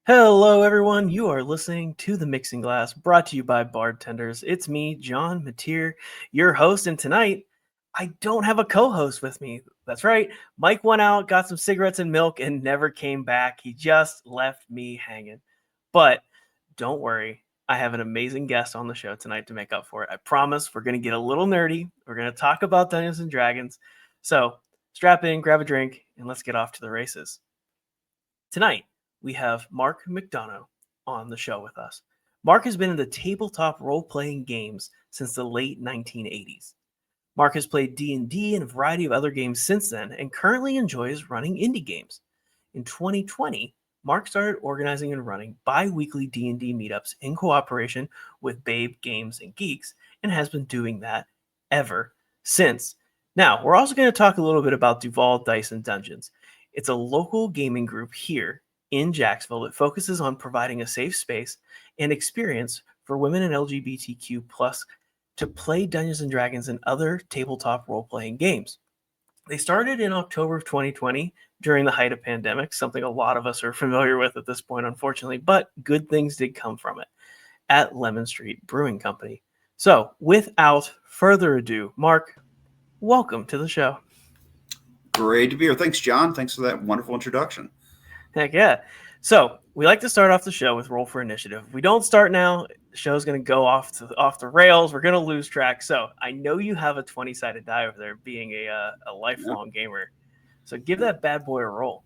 Hello, everyone. You are listening to The Mixing Glass, brought to you by Bardtenders. It's me, John Mateer, your host, and tonight I don't have a co-host with me. That's right. Mike went out, got some cigarettes and milk, and never came back. He just left me hanging. But don't worry, I have an amazing guest on the show tonight to make up for it. I promise we're going to get a little nerdy. We're going to talk about Dungeons and Dragons. So strap in, grab a drink, and let's get off to the races. Tonight, we have Mark McDonough on the show with us. Mark has been in the tabletop role-playing games since the late 1980s. Mark has played D&D and a variety of other games since then and currently enjoys running indie games. In 2020, Mark started organizing and running bi-weekly D&D meetups in cooperation with Babe Games and Geeks and has been doing that ever since. Now, we're also going to talk a little bit about Duval Dice and Dungeons. It's a local gaming group here in Jacksonville that focuses on providing a safe space and experience for women and LGBTQ plus to play Dungeons and Dragons and other tabletop role-playing games. They started in October of 2020 during the height of pandemic, something a lot of us are familiar with at this point, unfortunately, but good things did come from it at Lemon Street Brewing Company. So without further ado, Mark, welcome to the show. Great to be here. Thanks, John. Thanks for that wonderful introduction. Heck yeah. So we like to start off the show with Roll for Initiative. If we don't start now, the show's going to go off the rails. We're going to lose track. So I know you have a 20-sided die over there, being a lifelong gamer. So give that bad boy a roll.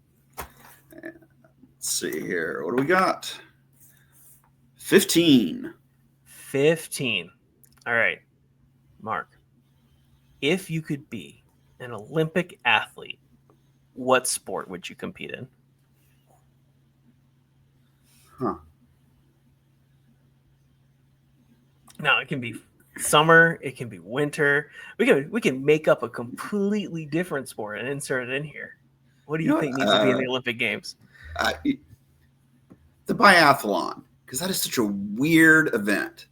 Let's see here. What do we got? 15. 15. All right. Mark, if you could be an Olympic athlete, what sport would you compete in? Huh. Now, it can be summer, it can be winter. We can make up a completely different sport and insert it in here. What do you think needs to be in the Olympic Games? The biathlon, because that is such a weird event.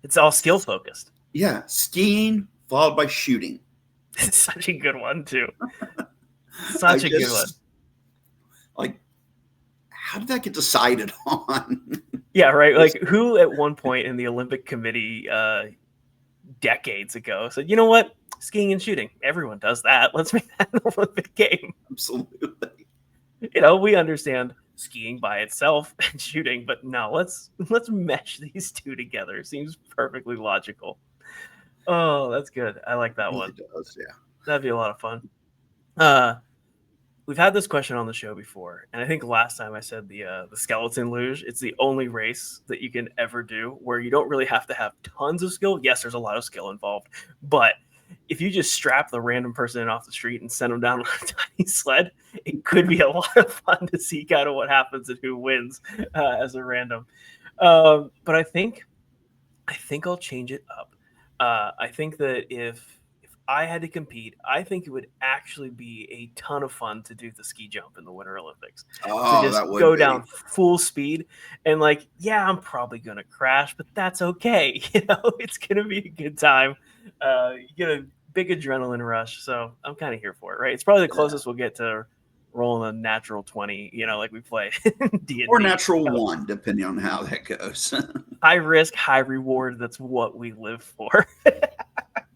It's all skill focused. Yeah, skiing followed by shooting. It's such a good one too. Such a good one. Like, how did that get decided on? Yeah, right. Like, who at one point in the Olympic Committee decades ago said, you know what? Skiing and shooting. Everyone does that. Let's make that an Olympic game. Absolutely. You know, we understand skiing by itself and shooting, but no, let's mesh these two together. Seems perfectly logical. Oh, that's good. I like that one. It does, yeah. That'd be a lot of fun. We've had this question on the show before, and I think last time I said the skeleton luge. It's the only race that you can ever do where you don't really have to have tons of skill. Yes, there's a lot of skill involved, but if you just strap the random person in off the street and send them down on a tiny sled, it could be a lot of fun to see kind of what happens and who wins as a random. But I think I'll change it up. I think that if I had to compete, I think it would actually be a ton of fun to do the ski jump in the Winter Olympics. Oh, to just that would go be down full speed and I'm probably going to crash, but that's okay. It's going to be a good time. You get a big adrenaline rush. So I'm kind of here for it, right? It's probably the closest we'll get to rolling a natural 20, like we play D&D. Or natural 1, depending on how that goes. High risk, high reward. That's what we live for.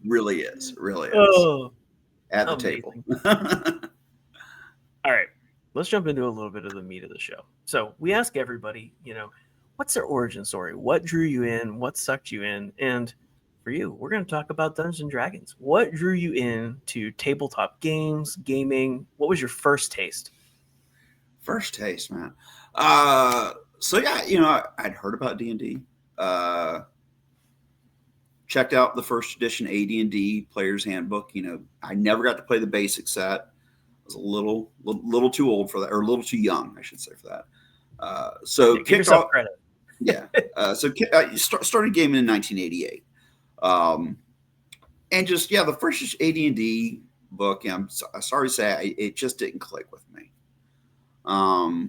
Really is. Oh, at the amazing. table. All right, let's jump into a little bit of the meat of the show. So we ask everybody, what's their origin story? What drew you in? What sucked you in? And for you, we're going to talk about Dungeons and Dragons. What drew you into tabletop games, gaming? What was your first taste? First taste, man. So yeah, I'd heard about D&D. Checked out the first edition AD&D Player's Handbook. I never got to play the basic set. I was a little too old for that, or a little too young, I should say, for that. So give yourself credit. Yeah. So I started gaming in 1988. And just, the first AD&D book, I'm sorry to say, it just didn't click with me. I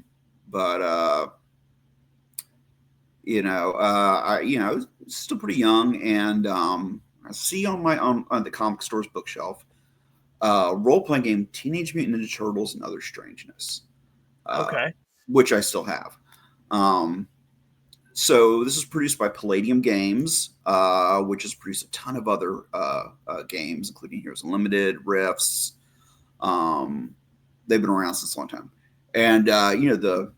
was still pretty young, and I see on the comic store's bookshelf, role-playing game Teenage Mutant Ninja Turtles and Other Strangeness. Okay. Which I still have. So this is produced by Palladium Games, which has produced a ton of other games, including Heroes Unlimited, Rifts. They've been around since a long time, and the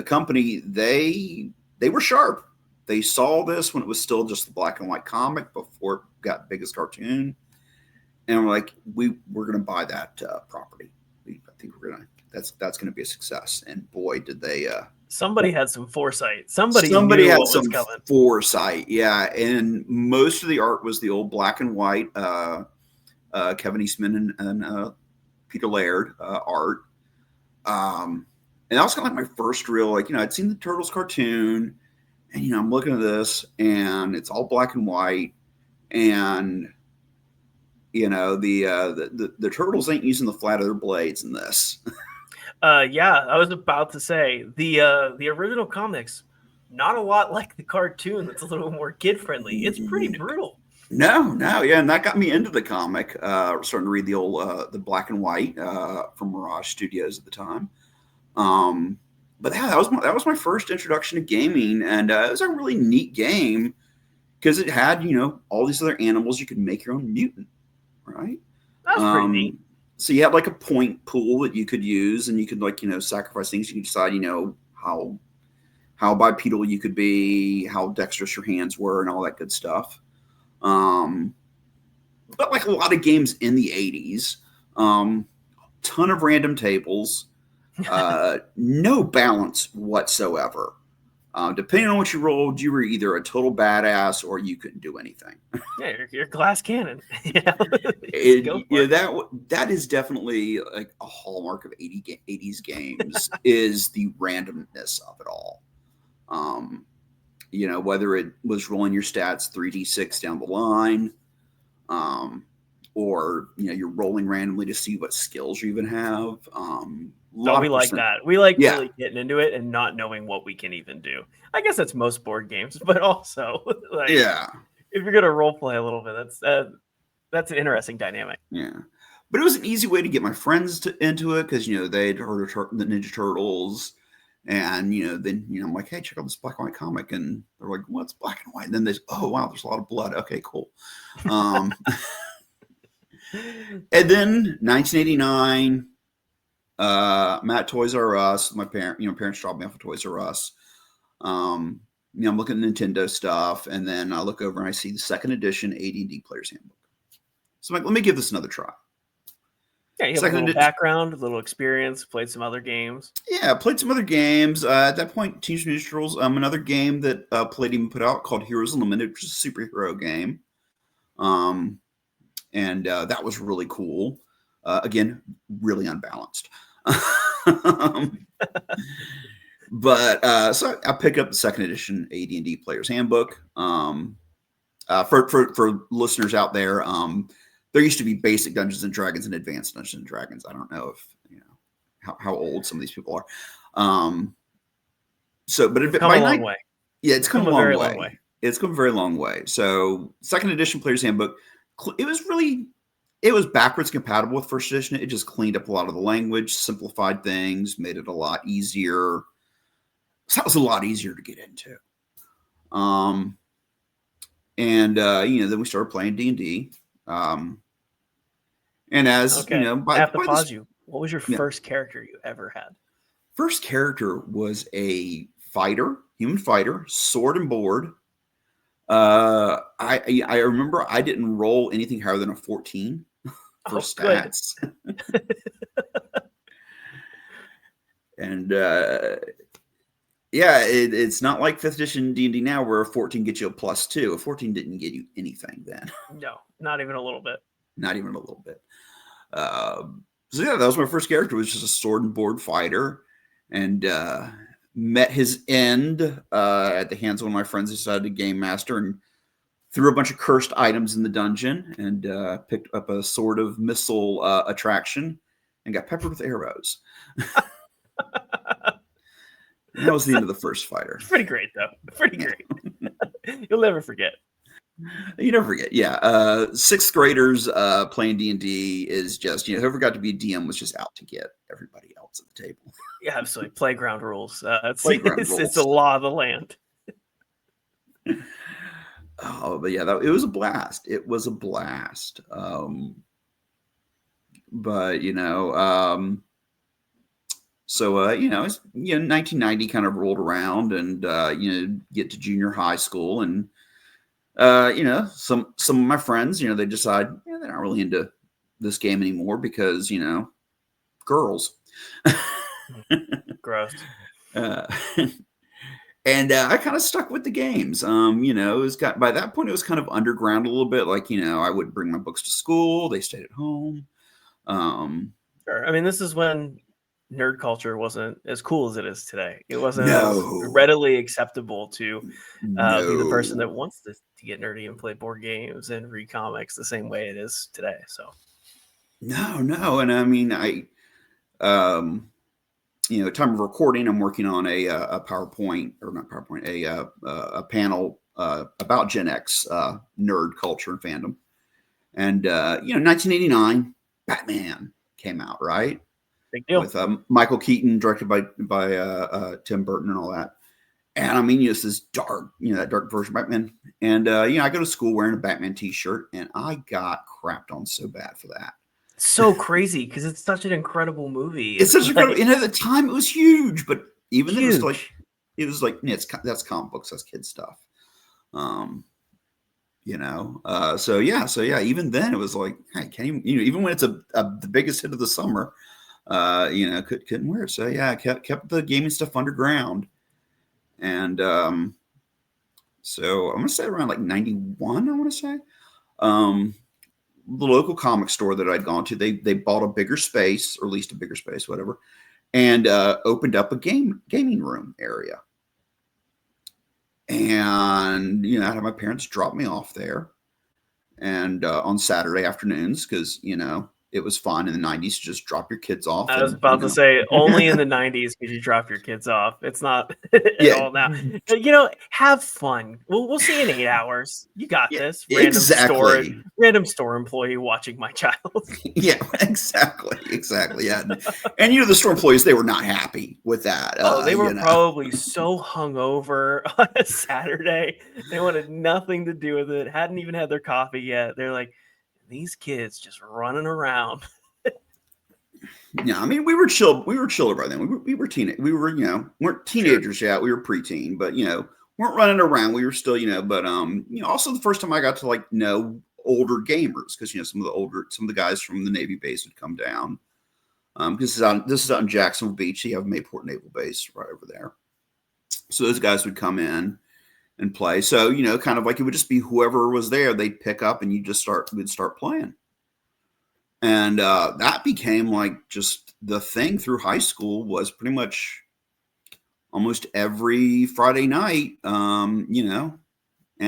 company they were sharp. They saw this when it was still just the black and white comic before it got big as cartoon, and we're like, we're going to buy that property. I think that's going to be a success. And boy, did they! Somebody had some foresight. Somebody knew had what some was coming. foresight, yeah. And most of the art was the old black and white Kevin Eastman and Peter Laird art. And that was kind of like my first real, I'd seen the Turtles cartoon, and I'm looking at this, and it's all black and white, and the Turtles ain't using the flat of their blades in this. Yeah, I was about to say the original comics, not a lot like the cartoon. That's a little more kid friendly. It's pretty brutal. No, yeah, and that got me into the comic. Starting to read the old the black and white from Mirage Studios at the time. But yeah, that was my first introduction to gaming, and it was a really neat game because it had all these other animals. You could make your own mutant, right? That's pretty neat. So you had like a point pool that you could use, and you could sacrifice things. You could decide how bipedal you could be, how dexterous your hands were, and all that good stuff. But like a lot of games in the 80s, ton of random tables, no balance whatsoever. Depending on what you rolled, you were either a total badass or you couldn't do anything. Yeah, you're glass cannon. That is definitely like a hallmark of 80s games is the randomness of it all. Whether it was rolling your stats 3d6 down the line, or you're rolling randomly to see what skills you even have. No, we like that. We like really getting into it and not knowing what we can even do. I guess that's most board games, but also if you're gonna role play a little bit, that's an interesting dynamic. Yeah, but it was an easy way to get my friends into it because they'd heard of the Ninja Turtles. And then I'm like, hey, check out this black and white comic, and they're like, what's black and white? And then oh wow, there's a lot of blood. Okay, cool. And then 1989, I'm at Toys R Us. My parents dropped me off at Toys R Us. I'm looking at Nintendo stuff, and then I look over and I see the second edition AD&D Player's Handbook. So I'm like, let me give this another try. Yeah, you have a little background, a little experience, played some other games. Yeah, played some other games. At that point, Teenage Mutant Ninja Turtles, another game that Palladium put out called Heroes Unlimited, which is a superhero game. And that was really cool. Again, really unbalanced. But so I picked up the second edition AD&D Player's Handbook. For listeners out there, there used to be basic Dungeons and Dragons and advanced Dungeons and Dragons. I don't know if how old some of these people are. But it's come a long way. Yeah, it's come a very long way. It's come a very long way. So second edition Player's Handbook, it was backwards compatible with first edition. It just cleaned up a lot of the language, simplified things, made it a lot easier. So that was a lot easier to get into. Then we started playing D&D. And as I have to pause you. What was your first character you ever had? First character was a human fighter, sword and board. I remember I didn't roll anything higher than a 14 for stats. And it's not like 5th edition D&D now where a 14 gets you a +2. A 14 didn't get you anything then. No, not even a little bit. Not even a little bit. So that was my first character, was just a sword and board fighter, and met his end at the hands of one of my friends who decided to game master and threw a bunch of cursed items in the dungeon, and picked up a sort of missile attraction and got peppered with arrows. That was the end of the first fighter. Pretty great, though. Pretty great. You'll never forget. You never forget. Yeah. 6th graders playing D&D is just, whoever got to be DM was just out to get everybody else at the table. Yeah, absolutely. Playground rules. Playground It's a rules. law of the land. Oh, but yeah, it was a blast. It was a blast. But it's 1990 kind of rolled around, and get to junior high school, and some of my friends, they decide they're not really into this game anymore because girls. Gross. uh, and I kind of stuck with the games. It was by that point it was kind of underground a little bit. Like I would bring my books to school. They stayed at home. Sure. I mean, this is when nerd culture wasn't as cool as it is today. It wasn't as No, readily acceptable to be the person that no, wants to get nerdy and play board games and read comics the same way it is today. So, no. And I mean, time of recording, I'm working on a PowerPoint, or not PowerPoint, a panel about Gen X nerd culture and fandom. And 1989, Batman came out, right? big deal. With Michael Keaton, directed by Tim Burton and all that. And I mean, it's this dark, that dark version of Batman. And I go to school wearing a Batman T-shirt, and I got crapped on so bad for that. So crazy because it's such an incredible movie. It's such incredible. And at the time, it was huge, but even then, it was like that's comic books, that's kid stuff. So yeah. Even then, it was like, I can't even when it's the biggest hit of the summer, couldn't wear it. So yeah, I kept the gaming stuff underground, and so I'm gonna say around like 91. I want to say, the local comic store that I'd gone to, they bought a bigger space, or leased a bigger space, whatever, and opened up a gaming room area. And I had my parents drop me off there, and on Saturday afternoons, because it was fun in the 90s to just drop your kids off. I was about to say, only in the 90s could you drop your kids off. It's not at all now. Have fun. We'll see in 8 hours. You got this. Random store employee watching my child. Yeah, exactly. Yeah. And the store employees, they were not happy with that. They were probably so hungover on a Saturday. They wanted nothing to do with it. Hadn't even had their coffee yet. They're like, these kids just running around. Yeah, I mean, we were chill. We were chiller by then. We were teenage. We were, weren't teenagers yet. We were preteen, but weren't running around. We were still, but also the first time I got to know older gamers, because some of the guys from the Navy base would come down. This is out in Jacksonville Beach. You have Mayport Naval Base right over there. So those guys would come in and play. So, kind of like it would just be whoever was there, they'd pick up, and we'd start playing. And that became just the thing through high school, was pretty much almost every Friday night, and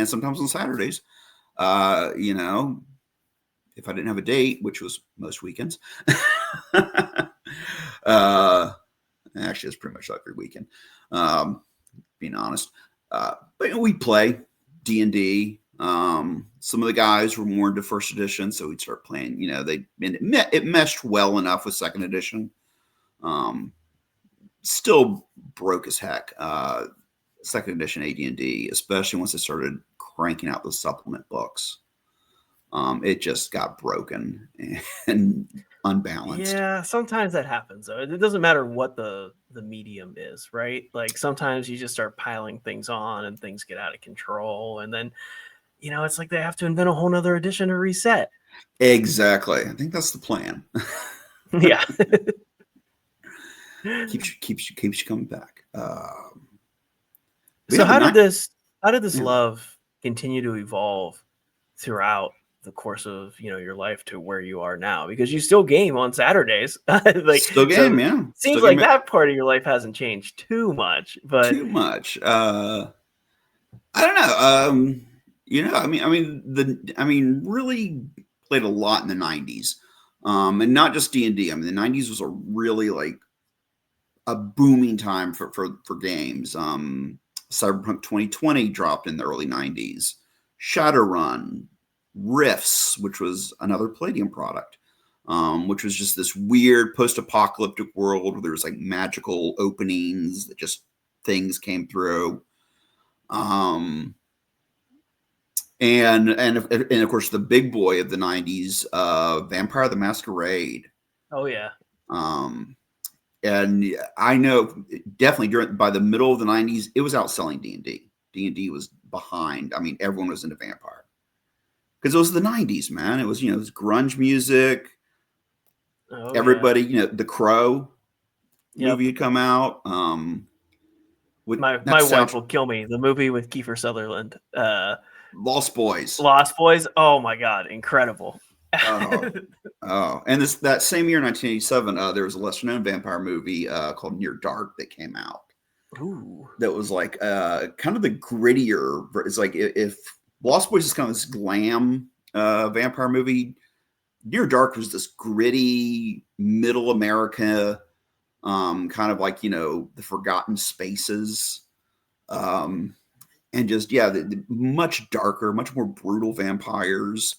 sometimes on Saturdays, if I didn't have a date, which was most weekends, actually it's pretty much every weekend, being honest. But we'd play D&D. Some of the guys were more into first edition, so we'd start playing. It meshed well enough with second edition. Still broke as heck. Second edition AD&D, especially once they started cranking out the supplement books. It just got broken and unbalanced. Yeah, sometimes that happens though. It doesn't matter what the medium is, right? Like sometimes you just start piling things on and things get out of control, and then it's like they have to invent a whole nother edition to reset. Exactly. I think that's the plan. Yeah. keeps you coming back. So how did this love continue to evolve throughout the course of your life to where you are now? Because you still game on Saturdays. Still game, yeah. Seems like that part of your life hasn't changed too much, but too much. I don't know. Really played a lot in the 90s, and not just D&D. I mean, the 90s was a really a booming time for games. Cyberpunk 2020 dropped in the early 90s. Shadowrun, Rifts, which was another Palladium product. which was just this weird post-apocalyptic world where there was like magical openings that just things came through. And of course the big boy of the 90s, Vampire the Masquerade. Oh yeah. And I know definitely by the middle of the 90s, it was outselling D&D. D&D was behind. I mean, everyone was into Vampire because it was the 90s, man. It was, it was grunge music. Oh, everybody, The Crow movie had come out. My wife will kill me. The movie with Kiefer Sutherland. Lost Boys. Lost Boys. Oh my God, incredible. Oh, and that same year, 1987, there was a lesser known vampire movie called Near Dark that came out. Ooh. That was like kind of the grittier. It's like if Lost Boys is kind of this glam vampire movie, Near Dark was this gritty middle America, kind of like the forgotten spaces, and just the much darker, much more brutal vampires.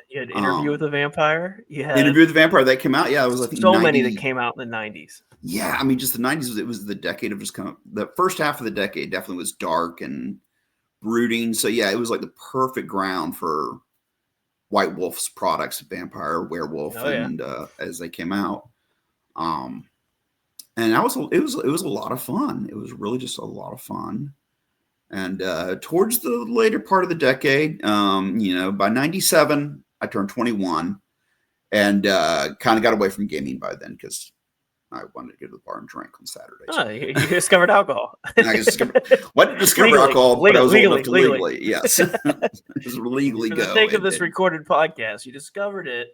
You had Interview with the Vampire. You had Interview with the Vampire that came out. Yeah, it was like so many that came out in the 90s. Yeah, I mean, just the 90s. It was the decade of just kind of the first half of the decade definitely was dark and brooding. So yeah, it was like the perfect ground for White Wolf's products, Vampire, Werewolf, and as they came out. And it was a lot of fun. It was really just a lot of fun. And towards the later part of the decade, by 97, I turned 21 and kind of got away from gaming by then because I wanted to go to the bar and drink on Saturdays. Oh, you discovered alcohol. I didn't discover alcohol, but I was old enough to legally. Yes. Just legally go. For the sake of this recorded podcast, you discovered it.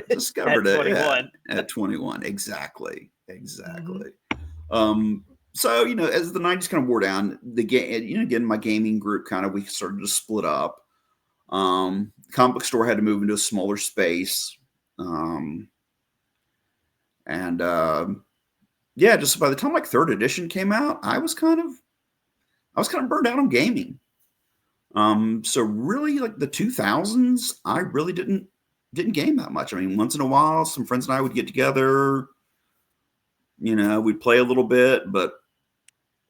Discovered at 21. At 21. Exactly. Mm-hmm. So, as the 90s kind of wore down, the game, again, my gaming group we started to split up. Comic book store had to move into a smaller space. Just by the time like third edition came out, I was kind of burned out on gaming. So really like the 2000s, I really didn't game that much. I mean, once in a while, some friends and I would get together, we'd play a little bit, but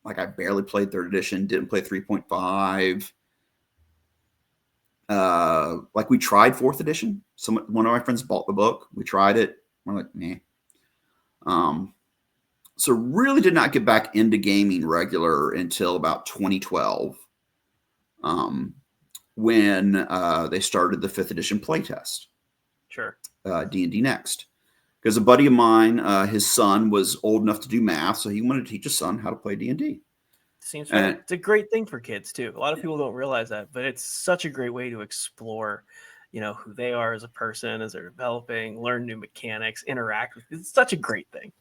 like I barely played third edition, didn't play 3.5. Like we tried fourth edition. One of my friends bought the book. We tried it. We're like, nah. So really did not get back into gaming regular until about 2012, when they started the 5th edition playtest. Sure. D&D Next. Because a buddy of mine, his son was old enough to do math, so he wanted to teach his son how to play D&D. Seems right. It's a great thing for kids too. A lot of people don't realize that, but it's such a great way to explore, who they are as a person, as they're developing, learn new mechanics, interact with. It's such a great thing.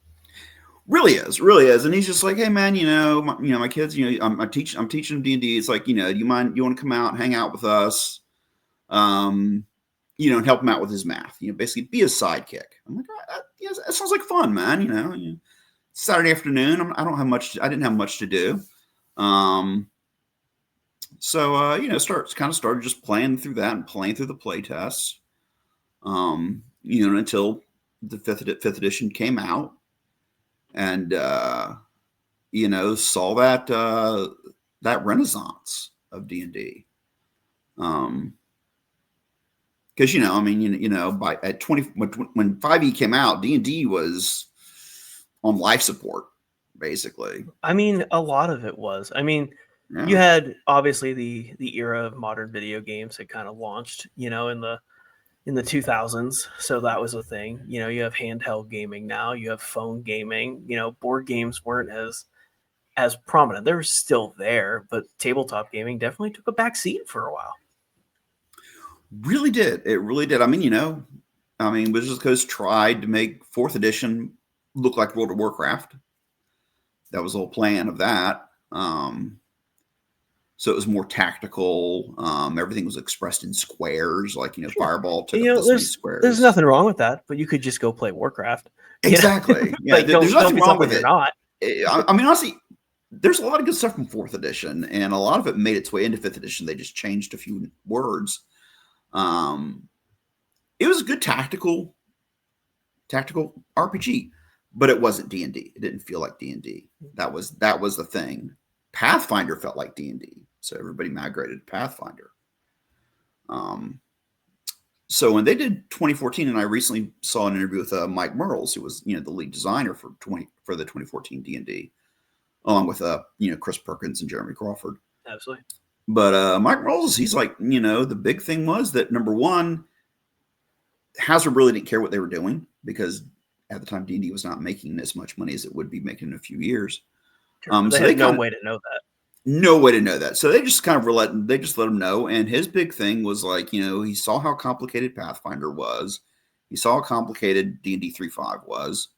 Really is. And he's just like, hey man, my kids, I'm teaching them D&D. It's like, do you want to come out and hang out with us? And help him out with his math, basically be a sidekick. I'm like, yes, that sounds like fun, man. Saturday afternoon, I didn't have much to do. Started just playing through that and playing through the play tests, until the fifth edition came out. And, saw that renaissance of D&D. Because, by at 20, when 5e came out, D&D was on life support, basically. I mean, a lot of it was. I mean, you had obviously the era of modern video games had kind of launched, in the 2000s. So that was a thing. You have handheld gaming now. You have phone gaming. Board games weren't as prominent. They were still there, but tabletop gaming definitely took a back seat for a while. Really did. It really did. I mean, Wizards of the Coast tried to make 4th edition look like World of Warcraft. That was the whole plan of that. So it was more tactical. Everything was expressed in squares, like, sure. Fireball took up this many squares. There's nothing wrong with that, but you could just go play Warcraft. Exactly. Yeah, like, there's nothing wrong with it. Not. I mean, honestly, there's a lot of good stuff from 4th edition, and a lot of it made its way into 5th edition. They just changed a few words. It was a good tactical tactical RPG, but it wasn't D&D. It didn't feel like D&D. That was the thing. Pathfinder felt like D&D, so everybody migrated to Pathfinder. So when they did 2014, and I recently saw an interview with Mike Merles, who was the lead designer for the 2014 D&D, along with Chris Perkins and Jeremy Crawford. Absolutely. But Mike Merles, he's like, the big thing was that, number one, Hazard really didn't care what they were doing, because at the time D&D was not making as much money as it would be making in a few years. Sure, they had no way to know that. No way to know that. So they just kind of let him know. And his big thing was like, he saw how complicated Pathfinder was. He saw how complicated D&D 3.5 was.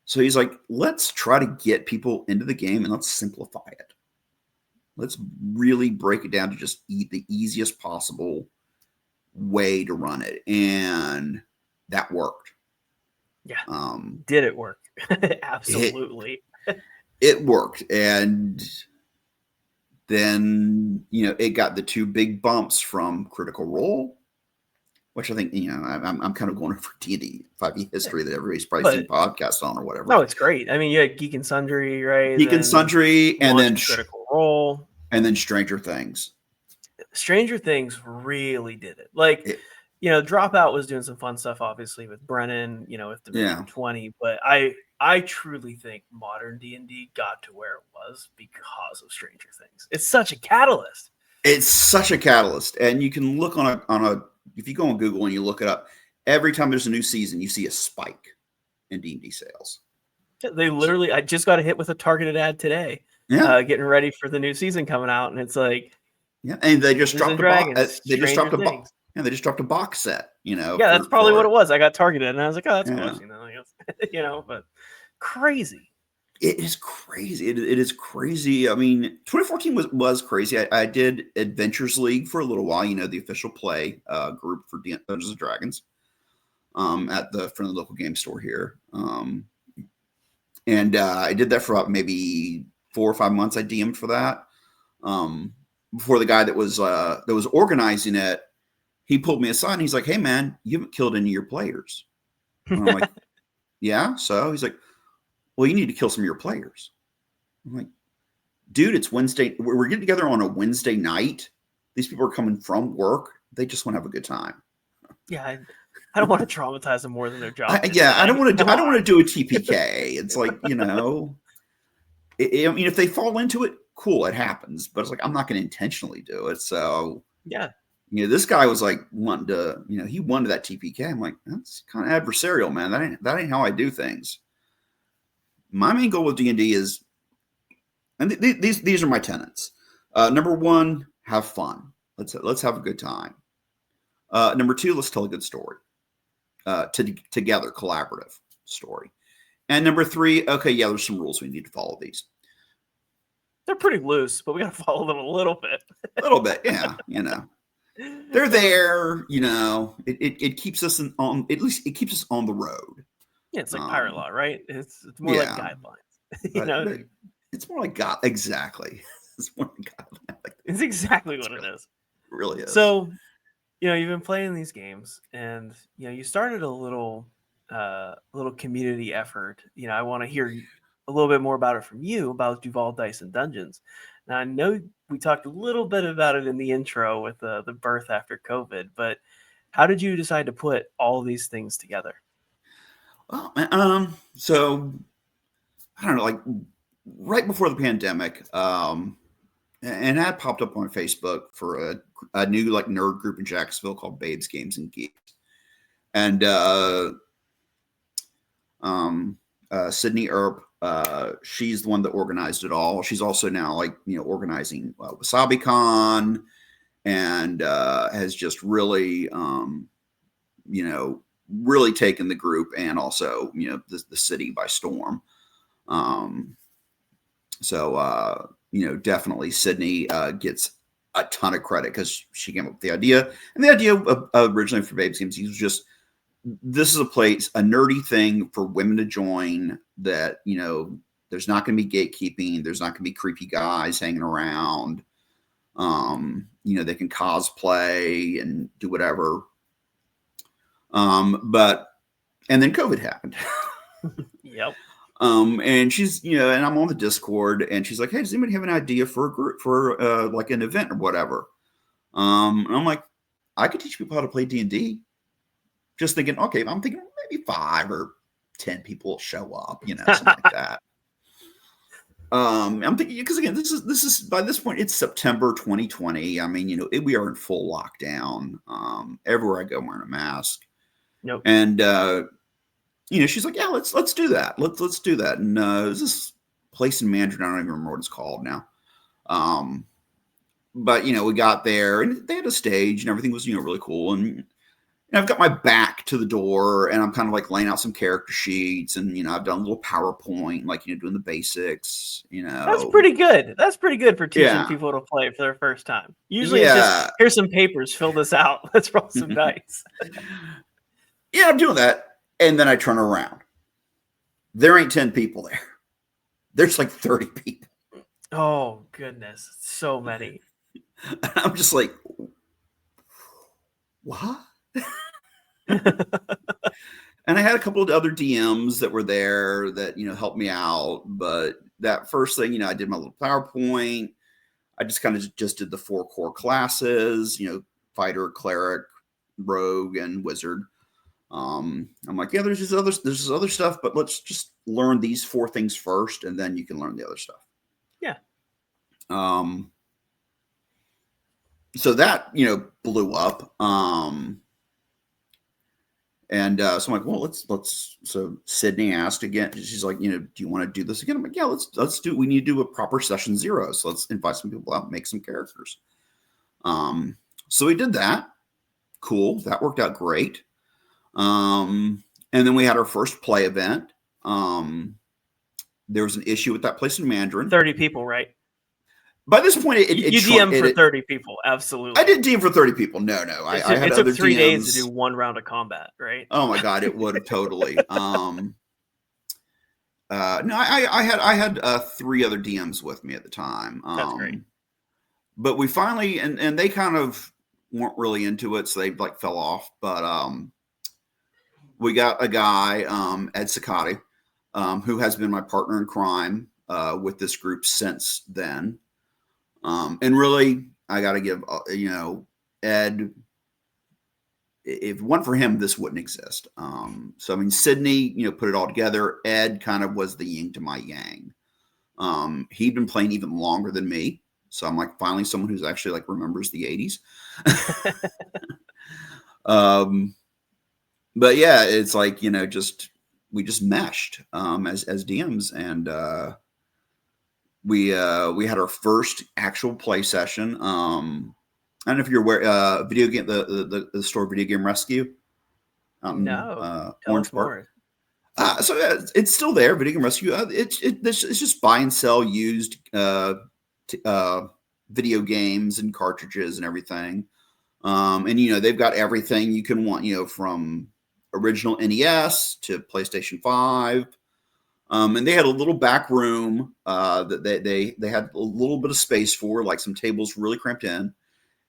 So he's like, let's try to get people into the game and let's simplify it. Let's really break it down to just the easiest possible way to run it. And that worked. Yeah. Did it work? Absolutely. It worked. And then, it got the two big bumps from Critical Role, which I think, I'm kind of going over D&D 5e history that everybody's probably seen podcasts on or whatever. No, it's great. I mean, you had Geek and Sundry, right? Geek and Sundry, and then Critical Role. And then Stranger Things. Stranger Things really did it. Like, Dropout was doing some fun stuff, obviously, with Brennan, with Division 20. But I truly think modern D&D got to where it was because of Stranger Things. It's such a catalyst. It's such a catalyst. And you can look on a if you go on Google and you look it up, every time there's a new season, you see a spike in D&D sales. They literally, I just got a hit with a targeted ad today. Yeah. Getting ready for the new season coming out, and it's like, and they just dropped a box. They just dropped a box. Yeah, they just dropped a box set. Yeah, that's probably what it was. I got targeted, and I was like, oh, that's close. But crazy. It is crazy. It is crazy. I mean, 2014 was crazy. I did Adventures League for a little while. The official play group for Dungeons and Dragons at the front of the local game store here. And I did that for about maybe 4 or 5 months. I DM'd for that. Before the guy that was organizing it, he pulled me aside and he's like, "Hey man, you haven't killed any of your players." And I'm like, "Yeah." So he's like, "Well, you need to kill some of your players." I'm like, "Dude, it's Wednesday. We're getting together on a Wednesday night. These people are coming from work. They just want to have a good time." Yeah, I don't want to traumatize them more than their job. I don't want to do a TPK. It's like, I mean, if they fall into it, cool, it happens. But it's like, I'm not going to intentionally do it. So yeah, this guy was like wanting to, he wanted that TPK. I'm like, that's kind of adversarial, man. That ain't how I do things. My main goal with D&D is, and these are my tenets. Number one, have fun. Let's have a good time. Number two, let's tell a good story. Together, collaborative story. And number three, okay, yeah, there's some rules we need to follow these. They're pretty loose, but we got to follow them a little bit. A little bit, yeah. They're there. It keeps us on. At least it keeps us on the road. Yeah, it's like pirate law, right? It's more like guidelines. It's more like God. Exactly. It's more like guidelines. It's exactly what it is. It really is. So, you've been playing these games, and you started a little community effort. I want to hear a little bit more about it from you, about Duval Dice and Dungeons. Now, I know we talked a little bit about it in the intro with the birth after COVID, but how did you decide to put all of these things together? Well, so I don't know, like right before the pandemic, and that popped up on Facebook for a new like nerd group in Jacksonville called Babes, Games, and Geeks. And Sydney Earp, she's the one that organized it all. She's also now organizing WasabiCon, and has just really really taken the group and also the city by storm. So definitely Sydney gets a ton of credit because she came up with the idea. And the idea originally for Babes Games was just, this is a place, a nerdy thing for women to join that, there's not going to be gatekeeping. There's not going to be creepy guys hanging around. They can cosplay and do whatever. But And then COVID happened. Yep. And she's, and I'm on the Discord, and she's like, "Hey, does anybody have an idea for a group for like an event or whatever?" And I'm like, "I could teach people how to play D&D." Just thinking, okay, I'm thinking maybe 5 or 10 people will show up, something like that. I'm thinking, because again, this is by this point it's September 2020. I mean, we are in full lockdown. Everywhere I go, I'm wearing a mask. Nope. And she's like, "Yeah, let's do that. Let's do that." And there's this place in Mandarin, I don't even remember what it's called now. But we got there, and they had a stage, and everything was really cool. And I've got my back to the door, and I'm kind of like laying out some character sheets, and I've done a little PowerPoint, like doing the basics. That's pretty good. That's pretty good for teaching people to play for their first time. Usually, it's just here's some papers, fill this out. Let's roll some dice. Yeah, I'm doing that, and then I turn around. There ain't 10 people there. There's like 30 people. Oh goodness, so many. I'm just like, what? And I had a couple of other DMs that were there that helped me out, but that first thing, I did my little PowerPoint. I just kind of just did the 4 core classes, fighter, cleric, rogue, and wizard. I'm like, yeah, there's this other stuff, but let's just learn these 4 things first, and then you can learn the other stuff. Yeah. So that blew up. And so I'm like, well, let's. So Sydney asked again. She's like, do you want to do this again? I'm like, yeah, let's do. We need to do a proper session 0. So let's invite some people out, make some characters. So we did that. Cool. That worked out great. And then we had our first play event. There was an issue with that place in Mandarin. 30 people, right? By this point, you DM for 30 people, absolutely. I did DM for 30y people. No, I had it took 3 DMs. days to do 1 round of combat, right? Oh my god, it would have totally. No, I had 3 other DMs with me at the time. That's great. But we finally, and they kind of weren't really into it, so they like fell off. But we got a guy, Ed Sakati, who has been my partner in crime with this group since then. And really, I got to give, Ed, if it weren't for him, this wouldn't exist. So, I mean, Sydney, put it all together. Ed kind of was the yin to my yang. He'd been playing even longer than me. So I'm like, finally, someone who's actually like remembers the 80s. But yeah, it's like, we just meshed, as DMs, and, we had our first actual play session. I don't know if you're aware, video game, the store Video Game Rescue. No, Orange Park. So it's still there. Video Game Rescue. It's just buy and sell used video games and cartridges and everything. And they've got everything you can want. From original NES to PlayStation 5. And they had a little back room that they had a little bit of space for, like some tables really cramped in.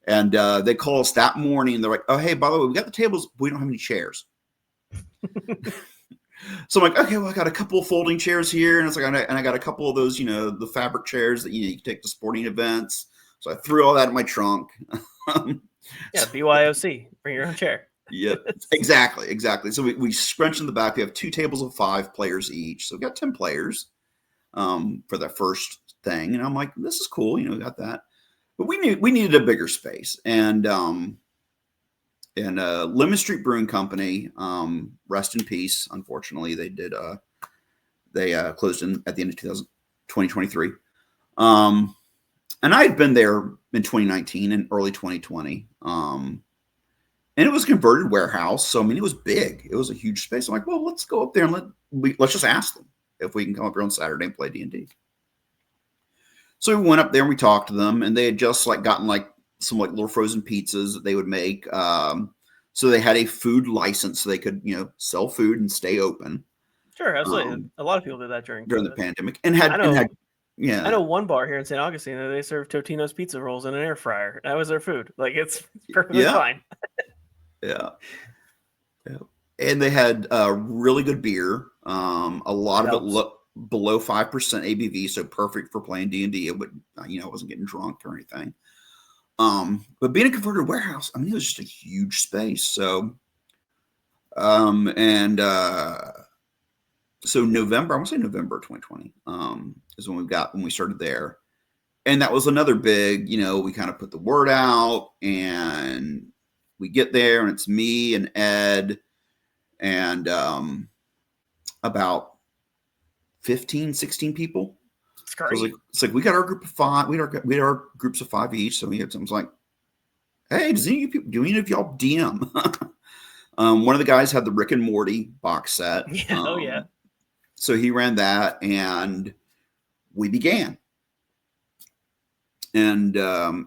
And they call us that morning. They're like, "Oh, hey, by the way, we got the tables, but we don't have any chairs." So I'm like, "Okay, well, I got a couple of folding chairs here, and it's like, and I got a couple of those, the fabric chairs that you can take to sporting events." So I threw all that in my trunk. Yeah, BYOC, bring your own chair. Yeah, exactly. So we scrunch in the back. We have 2 tables of 5 players each. So we got 10 players for that first thing. And I'm like, this is cool. We got that. But we needed a bigger space. And Lemon Street Brewing Company, rest in peace. Unfortunately, they did. They closed at the end of 2023. And I had been there in 2019 and early 2020. And it was a converted warehouse. So, I mean, it was big. It was a huge space. I'm like, well, let's go up there and let's just ask them if we can come up here on Saturday and play D&D. So we went up there and we talked to them, and they had just gotten some little frozen pizzas that they would make. So they had a food license so they could, sell food and stay open. Sure, absolutely. A lot of people did that during the pandemic. I know one bar here in St. Augustine that they serve Totino's pizza rolls in an air fryer. That was their food. It's perfectly fine. Yeah. And they had really good beer. A lot of Helps. it below 5% ABV, so perfect for playing D&D. It would, I wasn't getting drunk or anything. But being a converted warehouse, I mean, it was just a huge space. So, so November, I want to say November 2020, is when we started there. And that was another big, we kind of put the word out, and we get there, and it's me and Ed and about 15, 16 people. It's great. So it's like we got our group of 5. We had our groups of 5 each. So we had something like, hey, do any of y'all DM? One of the guys had the Rick and Morty box set. Yeah. Oh yeah. So he ran that, and we began. And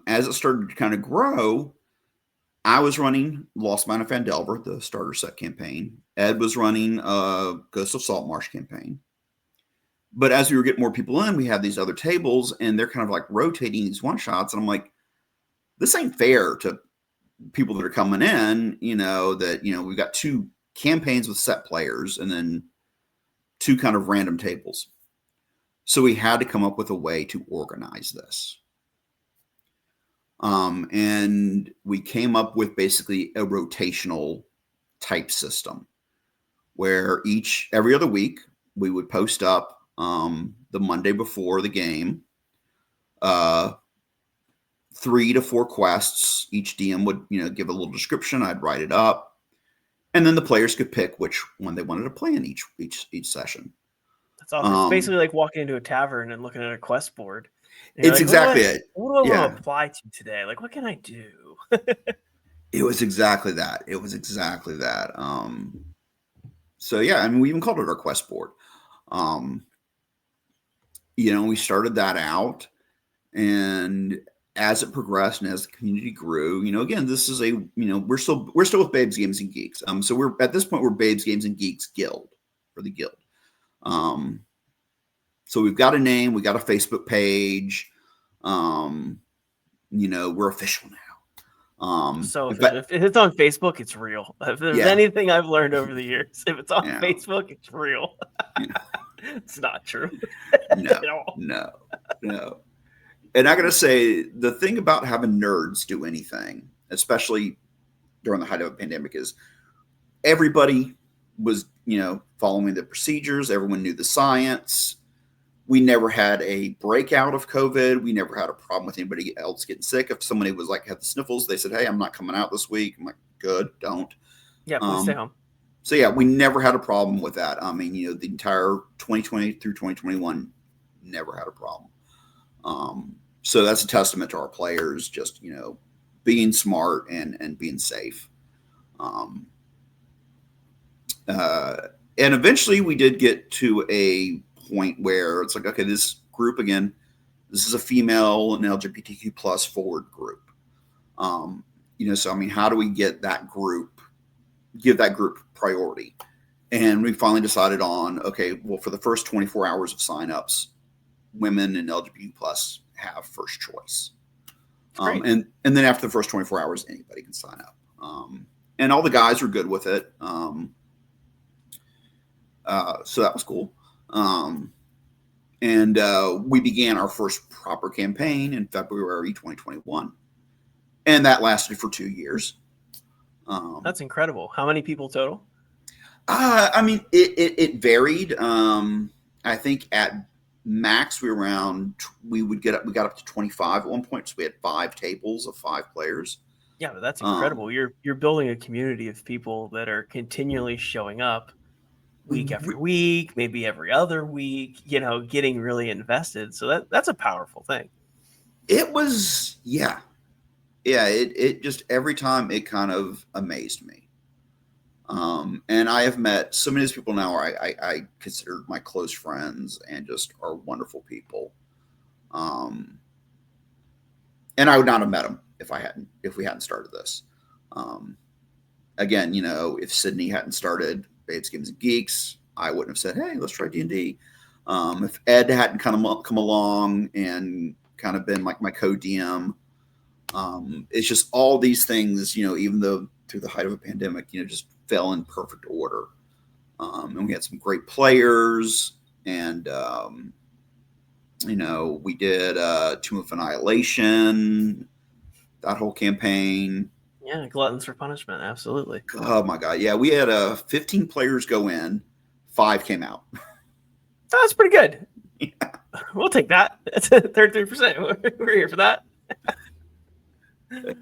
as it started to kind of grow, I was running Lost Mine of Phandelver, the starter set campaign. Ed was running Ghost of Saltmarsh campaign. But as we were getting more people in, we had these other tables, and they're kind of like rotating these one-shots. And I'm like, this ain't fair to people that are coming in, we've got 2 campaigns with set players and then 2 kind of random tables. So we had to come up with a way to organize this. And we came up with basically a rotational type system where every other week we would post up the Monday before the game, 3 to 4 quests. Each DM would, give a little description. I'd write it up, and then the players could pick which one they wanted to play in each session. That's awesome. It's basically like walking into a tavern and looking at a quest board. It's like, exactly it. What do I want to apply to today? Like, what can I do? It was exactly that. So yeah, I mean, we even called it our quest board. We started that out, and as it progressed and as the community grew, again, this is we're still with Babes Games and Geeks. So we're at this point, we're Babes Games and Geeks Guild, for the guild. So we've got a name, we got a Facebook page. We're official now. So if it's on Facebook, it's real. If there's anything I've learned over the years, if it's on Facebook, it's real. It's not true. No. And I gotta say, the thing about having nerds do anything, especially during the height of a pandemic, is everybody was, following the procedures. Everyone knew the science. We never had a breakout of COVID. We never had a problem with anybody else getting sick. If somebody was like, had the sniffles, they said, hey, I'm not coming out this week. I'm like, good, don't. Yeah, please stay home. So yeah, we never had a problem with that. I mean, the entire 2020 through 2021, never had a problem. So that's a testament to our players, just, being smart and being safe. And eventually we did get to a point where it's like, okay, this group, again, this is a female and LGBTQ plus forward group. So, I mean, how do we give that group priority? And we finally decided on, okay, well, for the first 24 hours of signups, women and LGBT plus have first choice. And then after the first 24 hours, anybody can sign up. And all the guys were good with it. So that was cool. And we began our first proper campaign in February 2021. And that lasted for 2 years. That's incredible. How many people total? I mean, it varied. I think at max we got up to 25 at one point. So we had 5 tables of 5 players. Yeah, but that's incredible. You're building a community of people that are continually showing up week after week, maybe every other week, getting really invested. So that's a powerful thing. It was, yeah. It just, every time it kind of amazed me. And I have met so many of these people now I consider my close friends and just are wonderful people. And I would not have met them if we hadn't started this. Again, if Sydney hadn't started Babes Games and Geeks, I wouldn't have said, hey, let's try D&D. If Ed hadn't kind of come along and kind of been like my co-DM, it's just all these things, even though through the height of a pandemic, just fell in perfect order. And we had some great players, and we did Tomb of Annihilation, that whole campaign. Yeah, Gluttons for Punishment, absolutely. Oh my god, yeah, we had 15 players go in, 5 came out. That's pretty good. Yeah. We'll take that. That's 33%. We're here for that. And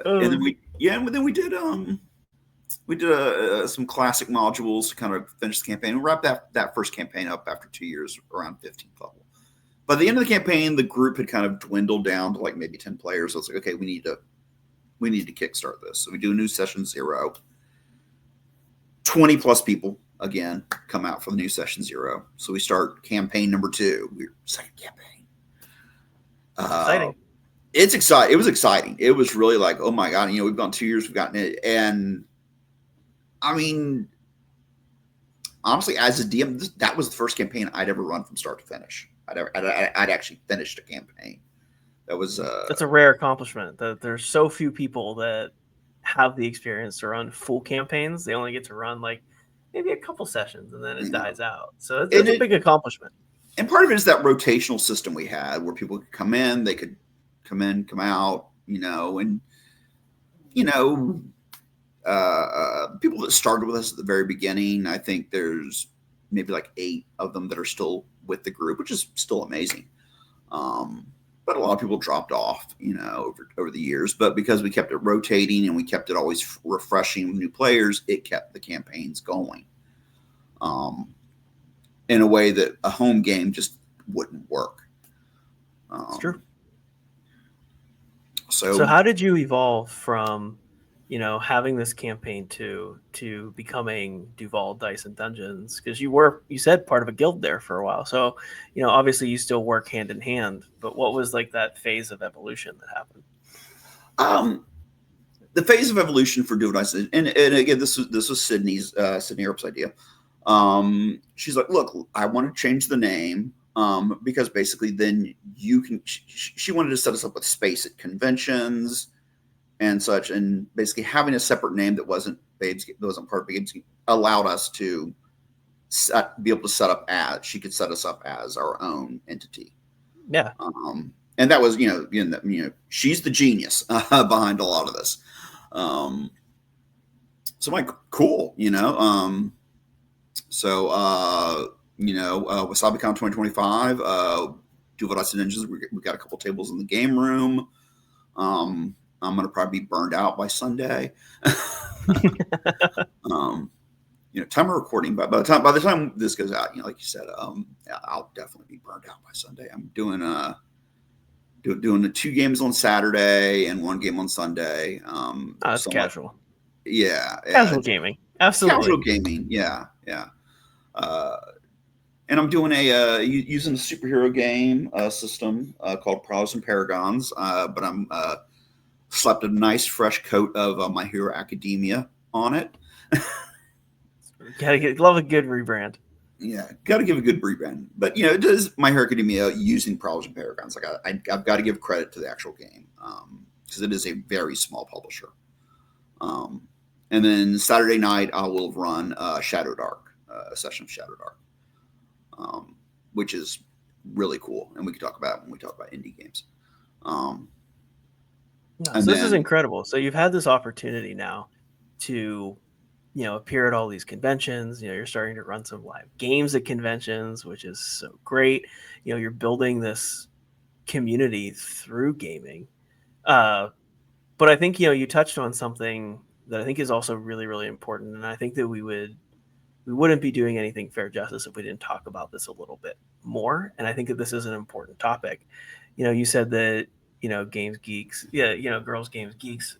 then we did some classic modules to kind of finish the campaign. We wrapped that first campaign up after 2 years, around 15th level. By the end of the campaign, the group had kind of dwindled down to like maybe 10 players. So it's like, okay, we need to kickstart this. So we do a new session 0. 20 plus people again come out for the new session 0. So we start campaign number 2. We're second campaign. Exciting. It's exciting. It was exciting. It was really like, oh my god, we've gone 2 years, we've gotten it, and I mean, honestly, as a DM, that was the first campaign I'd ever run from start to finish. I'd actually finished a campaign. That's a rare accomplishment. That there's so few people that have the experience to run full campaigns. They only get to run like maybe a couple sessions and then it dies out. So it's a big accomplishment. And part of it is that rotational system we had where people could come in, they could come in, come out, and people that started with us at the very beginning, I think there's maybe like 8 of them that are still with the group, which is still amazing. But a lot of people dropped off, over the years. But because we kept it rotating and we kept it always refreshing with new players, it kept the campaigns going in a way that a home game just wouldn't work. It's true. So how did you evolve from, having this campaign to becoming Duval Dice and Dungeons? Because you said part of a guild there for a while. So, obviously you still work hand in hand, but what was like that phase of evolution that happened? The phase of evolution for Duval Dice, and again, this was Sydney Earp's idea. She's like, look, I want to change the name. Because basically then you can, she wanted to set us up with space at conventions and such, and basically having a separate name that wasn't part of Babes allowed us to be able to set up she could set us up as our own entity. Yeah. And that was, she's the genius behind a lot of this. So I'm like, cool, WasabiCon 2025, Duval Dice and Dungeons. We got a couple tables in the game room. I'm gonna probably be burned out by Sunday. Time of recording, but by the time this goes out, like you said, I'll definitely be burned out by Sunday. I'm doing doing the 2 games on Saturday and 1 game on Sunday. That's casual. Yeah, casual gaming. Absolutely, casual gaming. Yeah. And I'm doing using a superhero game system called Prowlers and Paragons, but I'm slapped a nice fresh coat of My Hero Academia on it. Love a good rebrand. Yeah, got to give a good rebrand. But it does My Hero Academia using Prowlers and Paragons. Like I've got to give credit to the actual game because it is a very small publisher. And then Saturday night I will run Shadow Dark, a session of Shadow Dark. Which is really cool, and we can talk about it when we talk about indie games. This is incredible. So you've had this opportunity now to, appear at all these conventions. You're starting to run some live games at conventions, which is so great. You're building this community through gaming. But I think you touched on something that I think is also really, really important, and I think that we wouldn't be doing anything fair justice if we didn't talk about this a little bit more. And I think that this is an important topic. You said that, Games Geeks, Girls Games Geeks,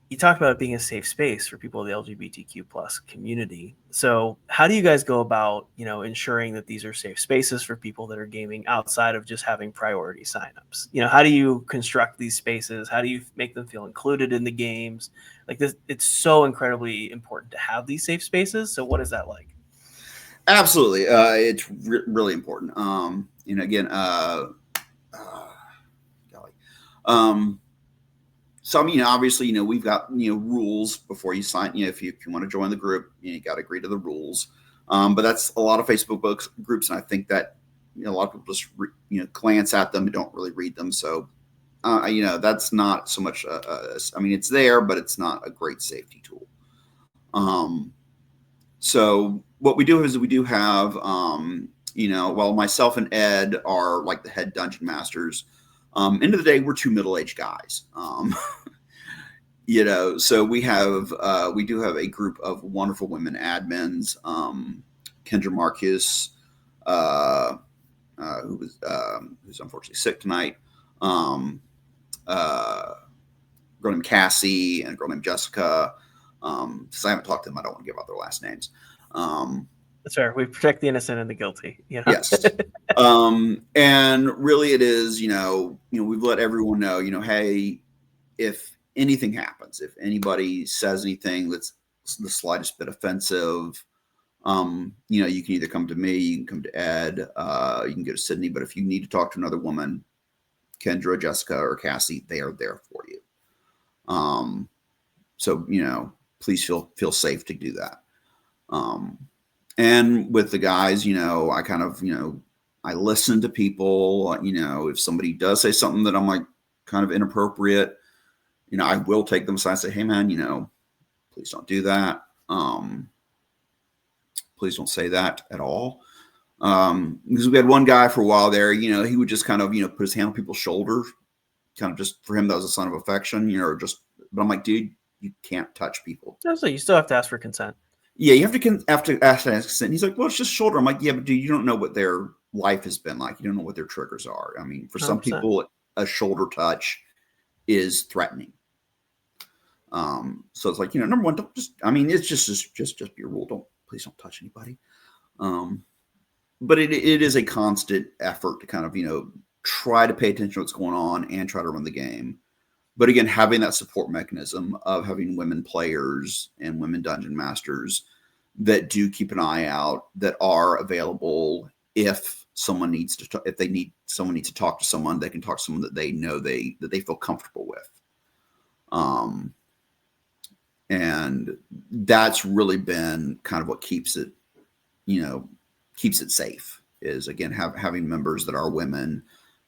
you talk about it being a safe space for people in the LGBTQ plus community. So how do you guys go about, ensuring that these are safe spaces for people that are gaming outside of just having priority signups? How do you construct these spaces? How do you make them feel included in the games? Like this, it's so incredibly important to have these safe spaces. So what is that like? Absolutely. It's really important. So, I mean, obviously, we've got, rules before you sign, if you want to join the group, you got to agree to the rules. But that's a lot of Facebook groups. And I think that, a lot of people just, glance at them and don't really read them. So, that's not so much, I mean, it's there, but it's not a great safety tool. So what we do is we do have, while myself and Ed are like the head dungeon masters, end of the day, we're two middle-aged guys. So we do have a group of wonderful women admins, Kendra Marcus, who's unfortunately sick tonight, a girl named Cassie and a girl named Jessica. Since I haven't talked to them, I don't want to give out their last names. That's fair. We protect the innocent and the guilty. Yes. And really it is, we've let everyone know, hey, if anything happens, if anybody says anything that's the slightest bit offensive, you can either come to me, you can come to Ed, you can go to Sydney, but if you need to talk to another woman, Kendra, Jessica, or Cassie, they are there for you. So, please feel safe to do that. And with the guys, I kind of, I listen to people, if somebody does say something that I'm like kind of inappropriate, I will take them aside and say, hey man, please don't do that. Please don't say that at all. Because we had one guy for a while there, he would just kind of, put his hand on people's shoulders, kind of just for him, that was a sign of affection, but I'm like, dude, you can't touch people. So you still have to ask for consent. Yeah, you have to ask consent. He's like, well, it's just shoulder. I'm like, yeah, but dude, you don't know what their life has been like. You don't know what their triggers are. I mean, for some 100%. People, a shoulder touch is threatening. So it's like, number one, don't just, I mean, it's just be a rule. Please don't touch anybody. But it is a constant effort to kind of, try to pay attention to what's going on and try to run the game. But again, having that support mechanism of having women players and women dungeon masters that do keep an eye out, that are available if someone needs to, someone needs to talk to someone, they can talk to someone that they know that they feel comfortable with. And that's really been kind of what keeps it safe, is again, having members that are women,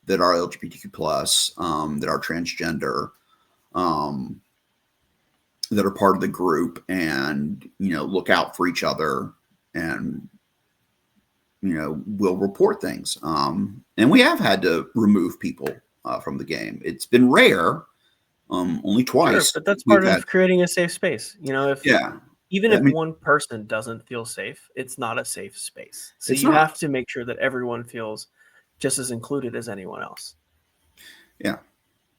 that are LGBTQ plus, that are transgender, that are part of the group, and, look out for each other, and, will report things. And we have had to remove people from the game. It's been rare, only twice. Sure, but that's part of creating a safe space. If one person doesn't feel safe, it's not a safe space. So you have to make sure that everyone feels just as included as anyone else. Yeah.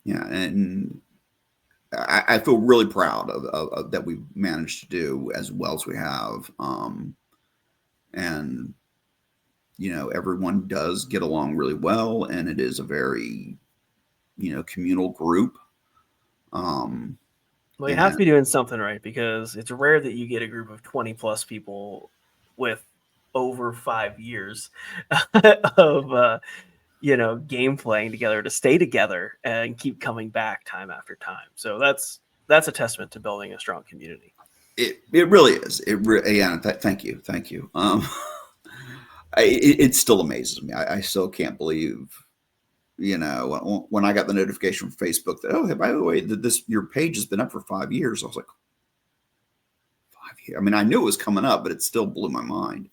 Yeah. And I feel really proud of that we've managed to do as well as we have. And, everyone does get along really well, and it is a very, communal group. Well, you have to be doing something right, because it's rare that you get a group of 20 plus people with over 5 years of, game playing together to stay together and keep coming back time after time. So that's a testament to building a strong community. It really is. Thank you. It still amazes me. I still can't believe, when I got the notification from Facebook that, oh, hey, by the way, your page has been up for 5 years. I was like, 5 years? I mean, I knew it was coming up, but it still blew my mind.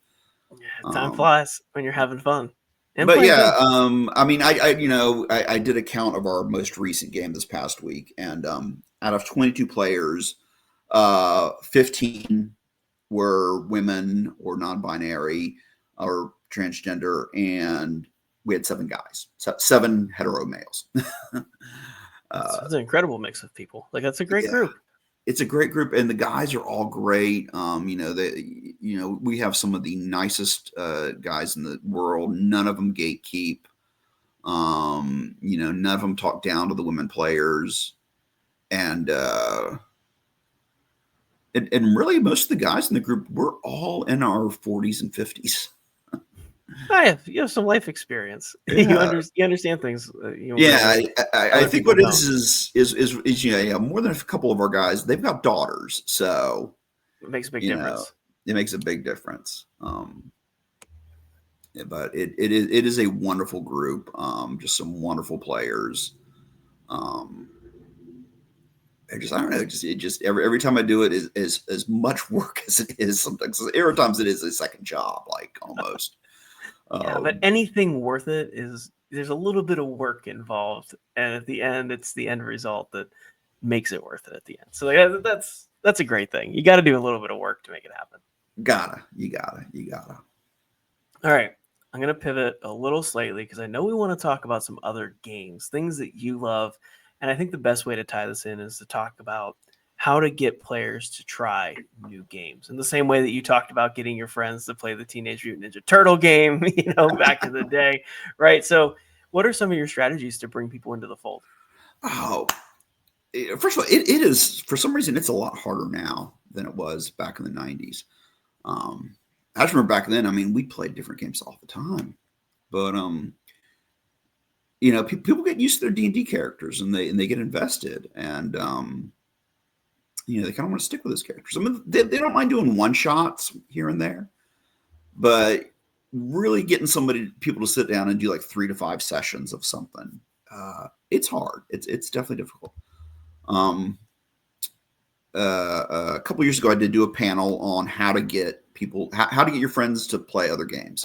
Yeah, time flies when you're having fun. But yeah, I mean, I did a count of our most recent game this past week, and out of 22 players, 15 were women or non-binary or transgender, and we had 7 guys, 7 hetero males. That's an incredible mix of people. Like, that's a great group. It's a great group, and the guys are all great. We have some of the nicest guys in the world. None of them gatekeep. None of them talk down to the women players, and really most of the guys in the group, we're all in our 40s and 50s. You have some life experience. Yeah. You understand things. Yeah, I think what don't. is more than a couple of our guys, they've got daughters, so It makes a big difference. it makes a big difference. But it is a wonderful group, just some wonderful players. I don't know, every time I do it is as much work as it is sometimes. Every times it is a second job, like almost. Yeah, but anything worth it is there's a little bit of work involved, and at the end, it's the end result that makes it worth it at the end. So that's a great thing. You got to do a little bit of work to make it happen. You gotta. All right, I'm gonna pivot a little slightly because I know we want to talk about some other games, things that you love, and I think the best way to tie this in is to talk about how to get players to try new games in the same way that you talked about getting your friends to play the Teenage Mutant Ninja Turtle game, back in the day, right? So what are some of your strategies to bring people into the fold? Oh, first of all, it is, for some reason, it's a lot harder now than it was back in the 90s. I just remember back then, I mean, we played different games all the time, but people get used to their D&D characters and they get invested, and they kind of want to stick with those characters. I mean, they don't mind doing one shots here and there, but really getting people to sit down and do like 3 to 5 sessions of something, it's hard. It's definitely difficult. A couple years ago, I did do a panel on how to get your friends to play other games.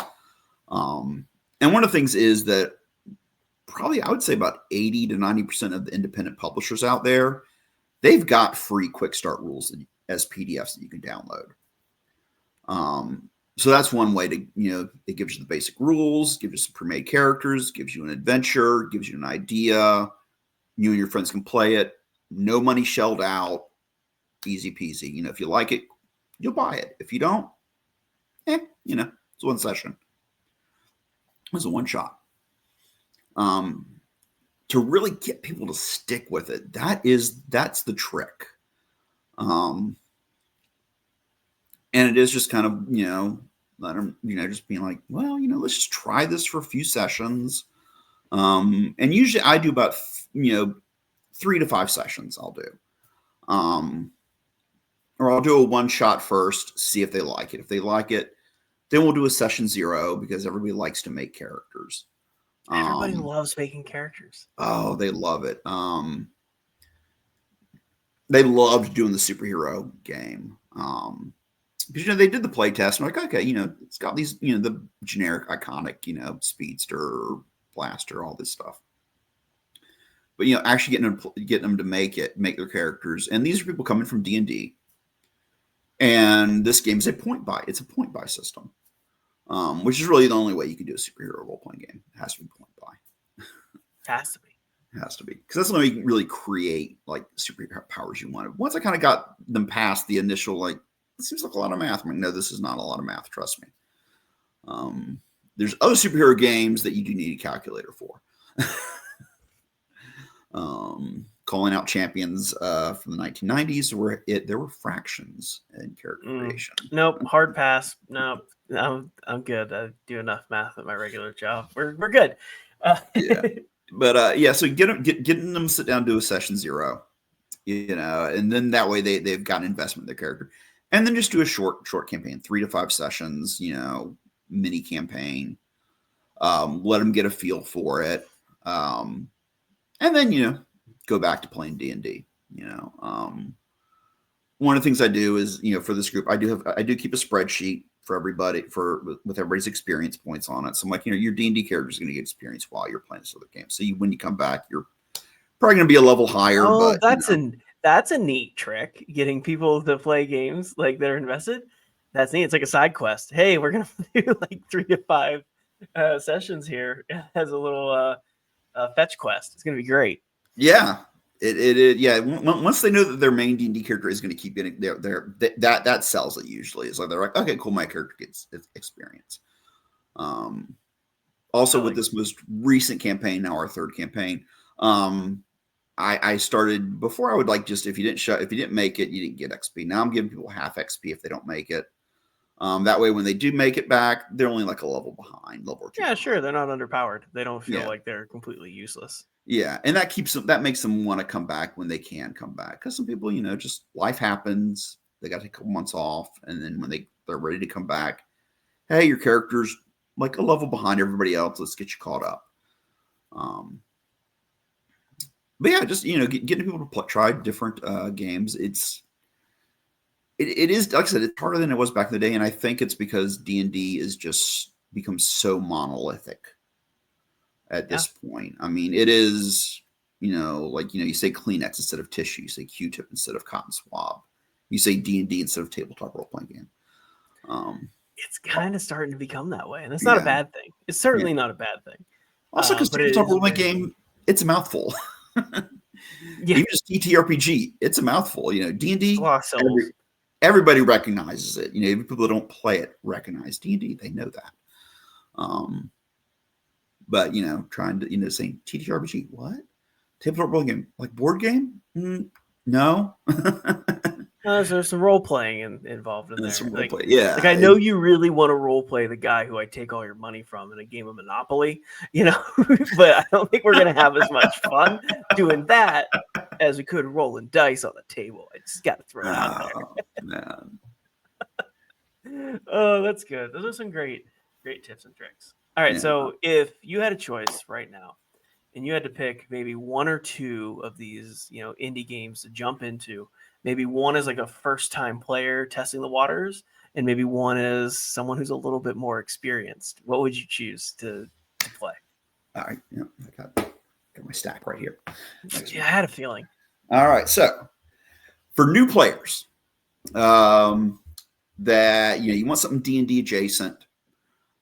And one of the things is that probably I would say about 80 to 90% of the independent publishers out there, they've got free quick start rules as PDFs that you can download. So that's one way to, it gives you the basic rules, gives you some pre-made characters, gives you an adventure, gives you an idea. You and your friends can play it. No money shelled out. Easy peasy. If you like it, you'll buy it. If you don't, it's one session. It's a one shot. To really get people to stick with it, that's the trick. And it is just kind of, let them, just being like, well, let's just try this for a few sessions. And usually I do about, 3 to 5 sessions I'll do. Or I'll do a one shot first, see if they like it. If they like it, then we'll do a session 0 because everybody likes to make characters. Everybody loves making characters. Oh, they love it. They loved doing the superhero game. Because they did the play test and like, okay, it's got these, the generic iconic, speedster, blaster, all this stuff. But actually getting them to make their characters, and these are people coming from D&D. And this game is a point buy system, which is really the only way you can do a superhero role playing game. It has to be point buy. Has to be. Because that's the only way you can really create like superhero powers you wanted. Once I kind of got them past the initial, like, it seems like a lot of math. I'm like, no, this is not a lot of math. Trust me. There's other superhero games that you do need a calculator for. Calling out champions from the 1990s where there were fractions in character creation. Nope, hard pass. Nope, I'm good. I do enough math at my regular job. We're good. Yeah, but so getting them to sit down and do a session 0, and then that way they've got an investment in their character, and then just do a short campaign, 3 to 5 sessions, mini campaign. Let them get a feel for it, and then go back to playing D&D. One of the things I do is, for this group, I do keep a spreadsheet for everybody with everybody's experience points on it. So I'm like, your D&D character is going to get experience while you're playing this other game. So when you come back, you're probably going to be a level higher. Oh, but that's a neat trick, getting people to play games like they're invested. That's neat. It's like a side quest. Hey, we're going to do like 3 to 5 sessions here as a little fetch quest. It's going to be great. Yeah, yeah. Once they know that their main D&D character is going to keep getting that sells it usually. It's like they're like, okay, cool, my character gets experience. Also, with this most recent campaign, now our 3rd campaign, I started before. I would like, just if you didn't make it, you didn't get XP. Now I'm giving people half XP if they don't make it. That way, when they do make it back, they're only like a level behind, level or two. Yeah, sure. They're not underpowered. They don't feel Yeah. like they're completely useless. Yeah, and that makes them want to come back when they can come back. Because some people, just life happens. They got to take a couple months off, and then when they're ready to come back, hey, your character's like a level behind everybody else. Let's get you caught up. But yeah, just getting people to try different games. It is, like I said, it's harder than it was back in the day, and I think it's because D&D is just become so monolithic at this point. I mean, it is, you say Kleenex instead of tissue, you say Q-tip instead of cotton swab, you say D&D instead of tabletop role playing game. It's kind of starting to become that way, and it's not a bad thing. It's certainly not a bad thing. Also, because tabletop role playing game, it's a mouthful. Even just TTRPG, it's a mouthful. D&D, everybody recognizes it. Even people that don't play it recognize D&D. They know that. But trying to saying TTRPG, what? Tabletop role game, like board game? No. There's some role playing involved in there. Like, yeah. Like I know you really want to role play the guy who I take all your money from in a game of Monopoly, but I don't think we're gonna have as much fun doing that as we could rolling dice on the table. I just got to throw it out there. Oh, that's good. Those are some great tips and tricks. All right, so if you had a choice right now, and you had to pick maybe one or two of these, indie games to jump into. Maybe one is like a first-time player testing the waters, and maybe one is someone who's a little bit more experienced. What would you choose to play? All right, I got my stack right here. Yeah, I had a feeling. All right, so for new players, that you want something D&D adjacent,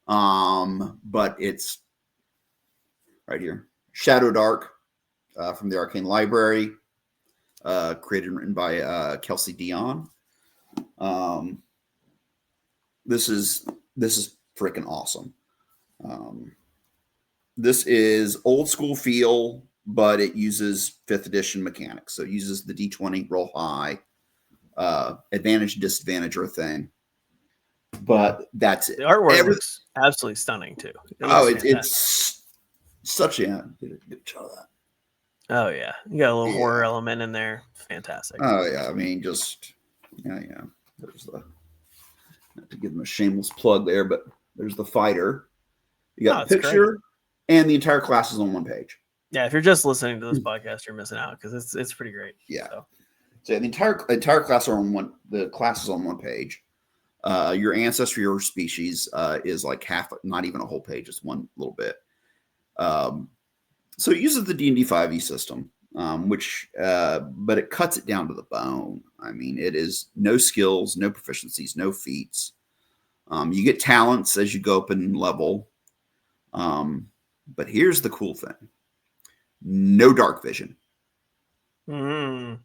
but it's right here, Shadow Dark from the Arcane Library. Created and written by Kelsey Dion. This is freaking awesome. This is old school feel, but it uses 5th edition mechanics. So it uses the D20 roll high, advantage, disadvantage, or thing. But that's it. The artwork looks absolutely stunning too. It's such a good shot of that. Oh yeah, you got a little horror element in there. Fantastic. Oh yeah, I mean, just there's not to give them a shameless plug there, but there's the fighter. You got the picture, and the entire class is on one page. Yeah, if you're just listening to this podcast, you're missing out because it's pretty great. Yeah. So the entire class are on one. The class is on one page. Your ancestry or species is like half, not even a whole page. It's one little bit. So it uses the D&D 5e system, but it cuts it down to the bone. I mean, it is no skills, no proficiencies, no feats. You get talents as you go up in level. But here's the cool thing. No dark vision. You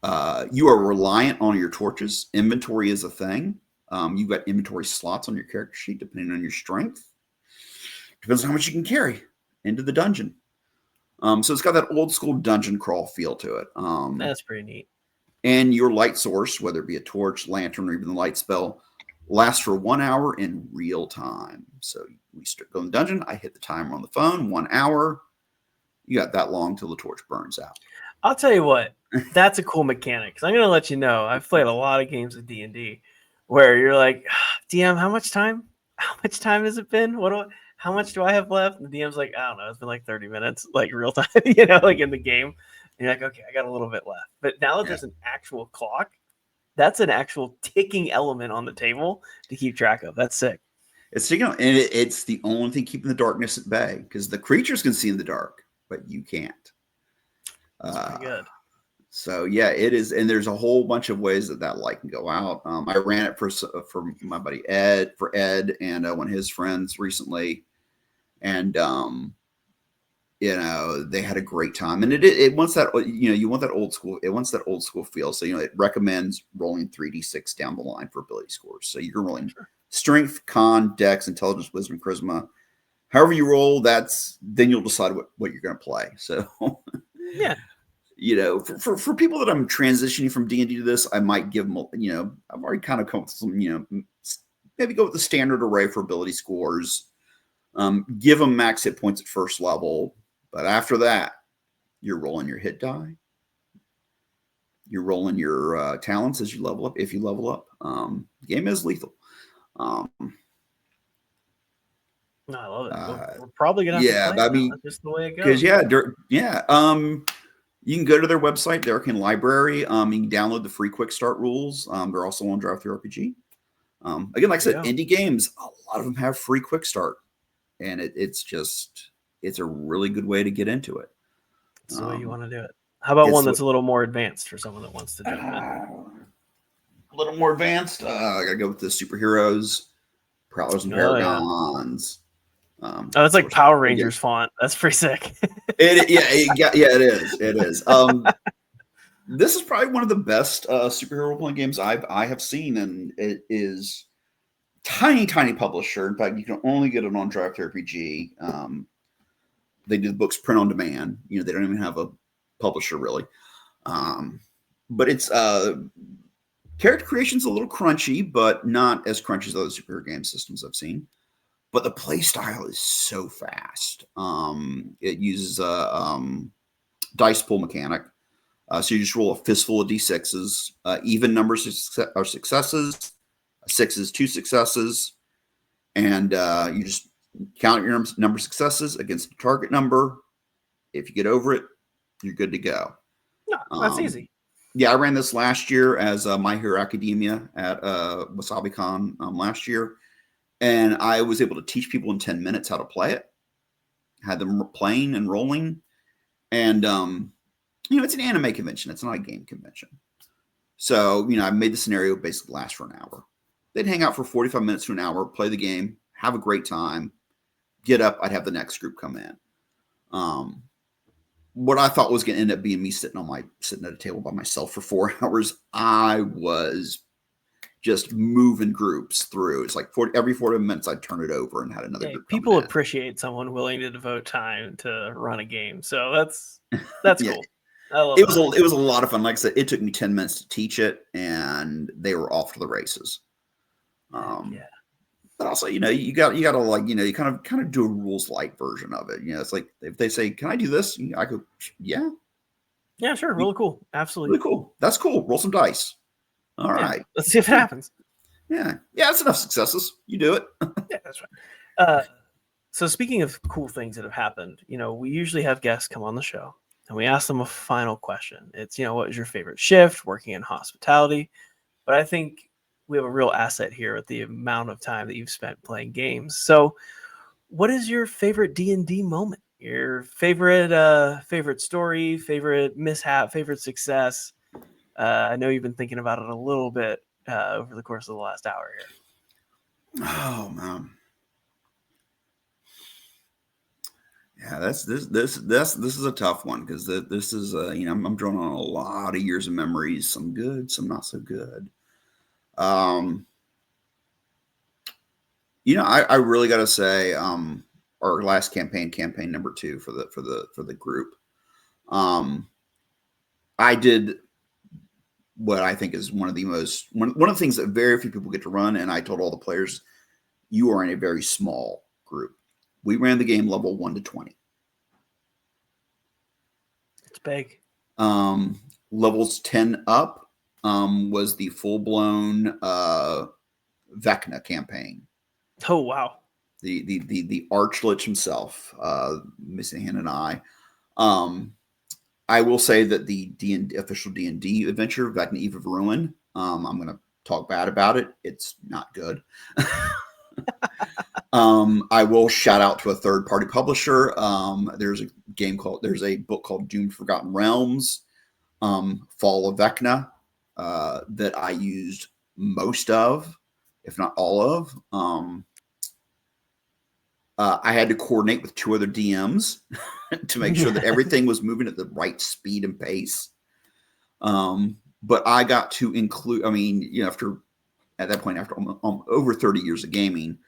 are reliant on your torches. Inventory is a thing. You've got inventory slots on your character sheet depending on your strength. Depends on how much you can carry into the dungeon. So it's got that old school dungeon crawl feel to it. That's pretty neat. And your light source, whether it be a torch, lantern, or even the light spell, lasts for 1 hour in real time. So we go in the dungeon. I hit the timer on the phone, 1 hour. You got that long till the torch burns out. I'll tell you what, that's a cool mechanic. Because I'm going to let you know, I've played a lot of games of D&D where you're like, DM, how much time? How much time has it been? How much do I have left? And the DM's like, I don't know. It's been like 30 minutes, like real time, like in the game. And you're like, okay, I got a little bit left. But now that there's an actual clock, that's an actual ticking element on the table to keep track of. That's sick. It's and it's the only thing keeping the darkness at bay because the creatures can see in the dark, but you can't. That's pretty good. So yeah, it is, and there's a whole bunch of ways that light can go out. I ran it for my buddy Ed, and one of his friends recently, and they had a great time. And it wants that you want that old school. It wants that old school feel. So it recommends rolling 3d6 down the line for ability scores. So you're rolling strength, con, dex, intelligence, wisdom, charisma. However you roll, then you'll decide what you're going to play. So yeah. For people that I'm transitioning from D&D to this, I might give them, I've already kind of come up with some, maybe go with the standard array for ability scores. Give them max hit points at first level, but after that, you're rolling your hit die. You're rolling your talents as you level up. If you level up, the game is lethal. No, I love it. We're probably gonna have to play. I mean, that's just the way it because goes. you can go to their website, the Arcane Library. You can download the free quick start rules. They're also on Drive Through RPG. Again, like I said, indie games, a lot of them have free quick start, and it's a really good way to get into it. That's the way you want to do it. How about one that's a little more advanced for someone that wants to jump in? A little more advanced. I gotta go with the superheroes, Prowlers and Paragons. It's like Power Rangers font. That's pretty sick. It is. It is. This is probably one of the best superhero role-playing games I have seen, and it is tiny publisher. In fact, you can only get it on Drive Through RPG. They do the books print on demand. They don't even have a publisher really. But it's character creation's a little crunchy, but not as crunchy as other superhero game systems I've seen. But the play style is so fast. It uses a dice pool mechanic. So you just roll a fistful of d6s. Even numbers are successes. 6 is 2 successes. And you just count your number of successes against the target number. If you get over it, you're good to go. No, that's easy. Yeah, I ran this last year as My Hero Academia at WasabiCon last year. And I was able to teach people in 10 minutes how to play it. Had them playing and rolling. And, it's an anime convention. It's not a game convention. So, I made the scenario basically last for an hour. They'd hang out for 45 minutes to an hour, play the game, have a great time, get up. I'd have the next group come in. What I thought was going to end up being me sitting at a table by myself for 4 hours, I was just moving groups through. It's like every 40 minutes I'd turn it over and had another group. People appreciate someone willing to devote time to run a game. So that's cool. It was a lot of fun. Like I said, it took me 10 minutes to teach it, and they were off to the races. But also, you got to like, you kind of do a rules light version of it. It's like if they say, "Can I do this?" I go, "Yeah, sure, really cool, absolutely, really cool. That's cool. Roll some dice. All right, let's see if it happens." Yeah, that's enough successes. You do it. Yeah, that's right. So speaking of cool things that have happened, we usually have guests come on the show and we ask them a final question. It's, what was your favorite shift working in hospitality? But I think we have a real asset here with the amount of time that you've spent playing games. So what is your favorite D&D moment? Your favorite story, favorite mishap, favorite success? I know you've been thinking about it a little bit over the course of the last hour here. Oh man, yeah, this is a tough one because this is I'm drawing on a lot of years of memories, some good, some not so good. I really got to say, our last campaign number 2 for the group, I did what I think is one of the things that very few people get to run. And I told all the players, you are in a very small group. We ran the game level 1 to 20. It's big. Levels 10 up was the full-blown Vecna campaign. Oh wow! The Archlich himself, Missing Hand and I. I will say that the official D&D adventure, Vecna Eve of Ruin, I'm going to talk bad about it. It's not good. I will shout out to a third-party publisher. There's a book called Doomed Forgotten Realms, Fall of Vecna, that I used most of, if not all of. I had to coordinate with 2 other DMs to make sure that everything was moving at the right speed and pace. But I got to include, after over 30 years of gaming,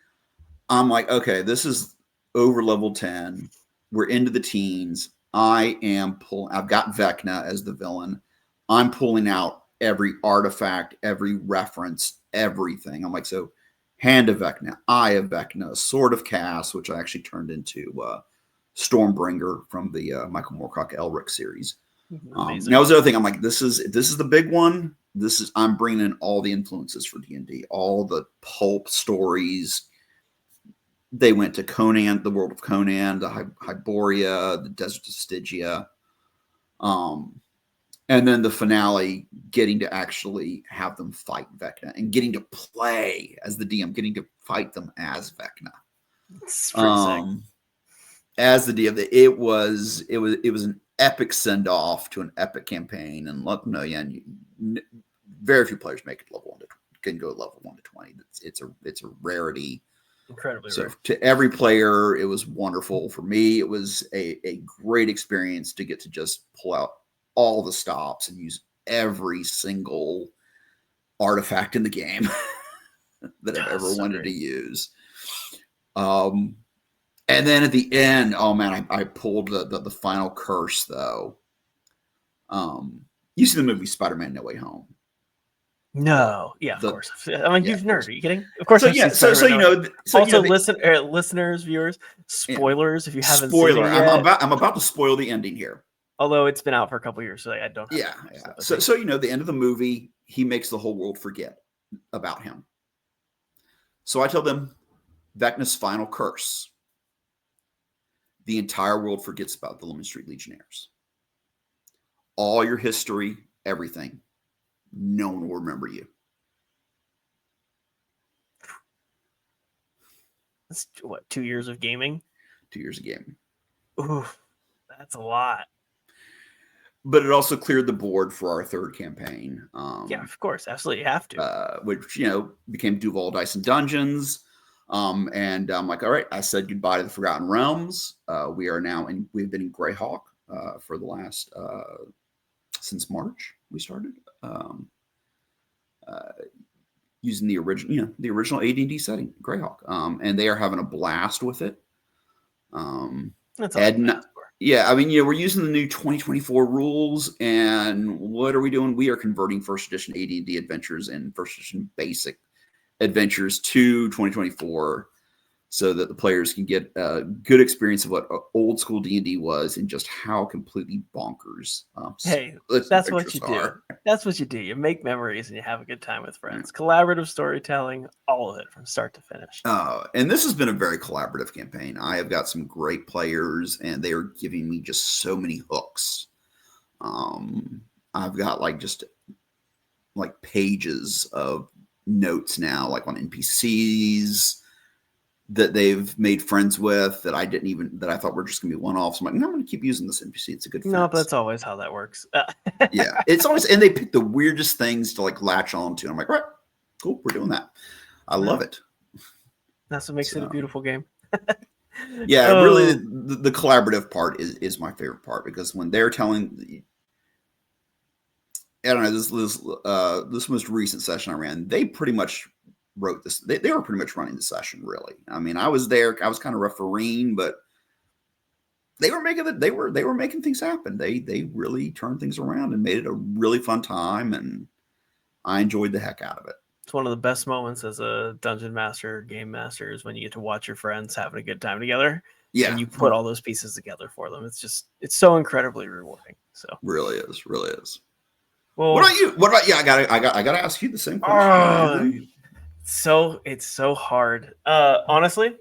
I'm like, okay, this is over level 10. We're into the teens. I've got Vecna as the villain. I'm pulling out every artifact, every reference, everything. I'm like, so Hand of Vecna, Eye of Vecna, Sword of Cass, which I actually turned into Stormbringer from the Michael Moorcock Elric series. That was the other thing. I'm like, this is the big one. I'm bringing in all the influences for D&D, all the pulp stories. They went to Conan, the world of Conan, the Hyboria, the Desert of Stygia. And then the finale, getting to actually have them fight Vecna and getting to play as the DM, getting to fight them as Vecna. It's pretty sick. As the DM, it was an epic send off to an epic campaign, and let them know, very few players make it level 1 to can go level 1 to 20. It's a rarity. Incredibly so rare. To every player, it was wonderful. For me, it was a great experience to get to just pull out all the stops and use every single artifact in the game that I've ever wanted to use. And then at the end, oh man, I pulled the final curse though. You see the movie Spider-Man: No Way Home? No, of course. I'm a huge nerd. Are you kidding? Of course. Listeners, viewers, spoilers if you haven't seen it yet. I'm about to spoil the ending here. Although it's been out for a couple of years, so I don't. So the end of the movie, he makes the whole world forget about him. So I tell them, Vecna's final curse. The entire world forgets about the Lemon Street Legionnaires. All your history, everything. No one will remember you. That's 2 years of gaming? 2 years of gaming. Ooh, that's a lot. But it also cleared the board for our third campaign. Of course. Absolutely. You have to. Which, became Duval Dice and Dungeons. And I'm like, all right, I said goodbye to the Forgotten Realms. We are now we've been in Greyhawk for the last, since March we started. Using the original AD&D setting, Greyhawk. And they are having a blast with it. That's all yeah, I mean, we're using the new 2024 rules, and what are we doing? We are converting first edition AD&D adventures and first edition basic adventures to 2024, so that the players can get a good experience of what old school D&D was and just how completely bonkers. Hey, that's what you do. That's what you do. You make memories and you have a good time with friends. Collaborative storytelling, all of it from start to finish. And this has been a very collaborative campaign. I have got some great players, and they are giving me just so many hooks. I've got just pages of notes now, like on NPCs that they've made friends with that I thought were just gonna be one-offs. I'm like, no, I'm gonna keep using this NPC. It's a good friend. No, but that's always how that works. Yeah, it's always, and they pick the weirdest things to latch on to. I'm like, right, cool, we're doing that. I love it. That's what makes it a beautiful game. Yeah, really, the collaborative part is my favorite part, because when they're telling, I don't know, this most recent session I ran, they pretty much wrote this. They were pretty much running the session, really. I mean, I was there. I was kind of refereeing, but they were making things happen. They really turned things around and made it a really fun time, and I enjoyed the heck out of it. It's one of the best moments as a dungeon master, game master, is when you get to watch your friends having a good time together. Yeah, and you put all those pieces together for them. It's so incredibly rewarding. So really is. Well, what about you? I gotta ask you the same question. It's so hard. Honestly,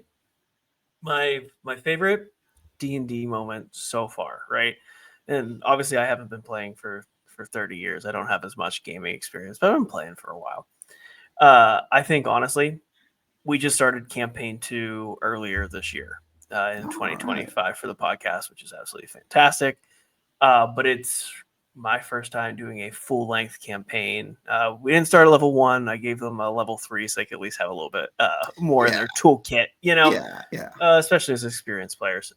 my favorite D&D moment so far, right? And obviously I haven't been playing for 30 years. I don't have as much gaming experience, but I've been playing for a while. I think honestly, we just started campaign 2 earlier this year in 2025 for the podcast, which is absolutely fantastic. But it's my first time doing a full-length campaign. We didn't start at level 1. I gave them a level 3 so they could at least have a little bit more in their toolkit, especially as experienced players.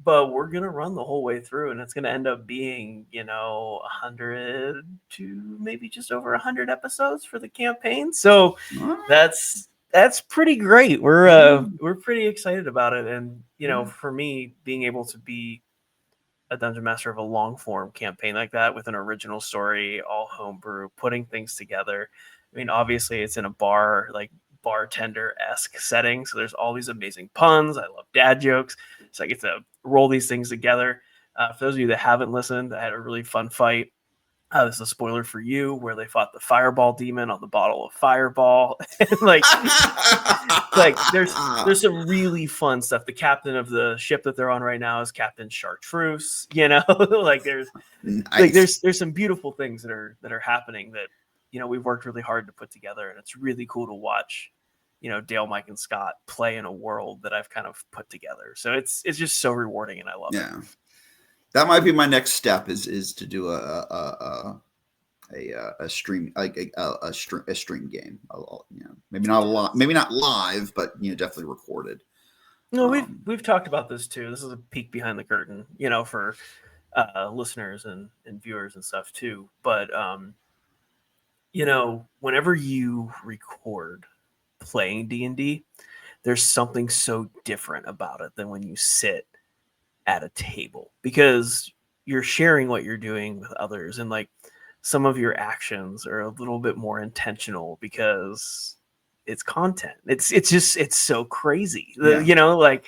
But we're going to run the whole way through, and it's going to end up being, 100 to maybe just over 100 episodes for the campaign. So that's pretty great. We're pretty excited about it. And, for me, being able to be a dungeon master of a long form campaign like that with an original story, all homebrew, putting things together. I mean, obviously it's in a bar, bartender-esque setting. So there's all these amazing puns. I love dad jokes. So I get to roll these things together. For those of you that haven't listened, I had a really fun fight. This is a spoiler for you, where they fought the fireball demon on the bottle of Fireball. like there's some really fun stuff. The captain of the ship that they're on right now is Captain Chartreuse. You know, like there's there's some beautiful things that are happening that, you know, we've worked really hard to put together, and it's really cool to watch, you know, Dale, Mike, and Scott play in a world that I've kind of put together. So it's just so rewarding, and I love it. That might be my next step is to do a stream, like a stream game. You know, maybe not live, but, you know, definitely recorded. No, we've talked about this too. This is a peek behind the curtain, you know, for listeners and viewers and stuff too. But you know, whenever you record playing D&D, there's something so different about it than when you sit at a table, because you're sharing what you're doing with others, and like some of your actions are a little bit more intentional because it's content. It's so crazy. You know, like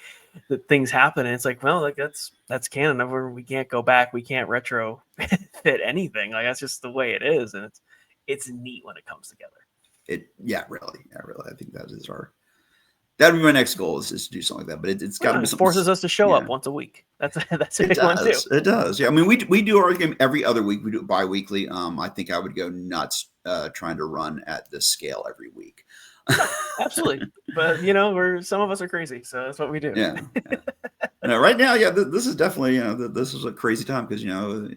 the things happen and it's like, well, like that's canon. We can't go back. We can't retro fit anything. Like that's just the way it is, and it's neat when it comes together. Really. I think that'd be my next goal is to do something like that. But it's got to be something. It forces us to show up once a week. That's a big one too. It does. Yeah. I mean, we do our game every other week. We do it bi-weekly. I think I would go nuts trying to run at this scale every week. Absolutely. But, you know, some of us are crazy, so that's what we do. Yeah. No, right now, this is definitely, you know, this is a crazy time because, you know,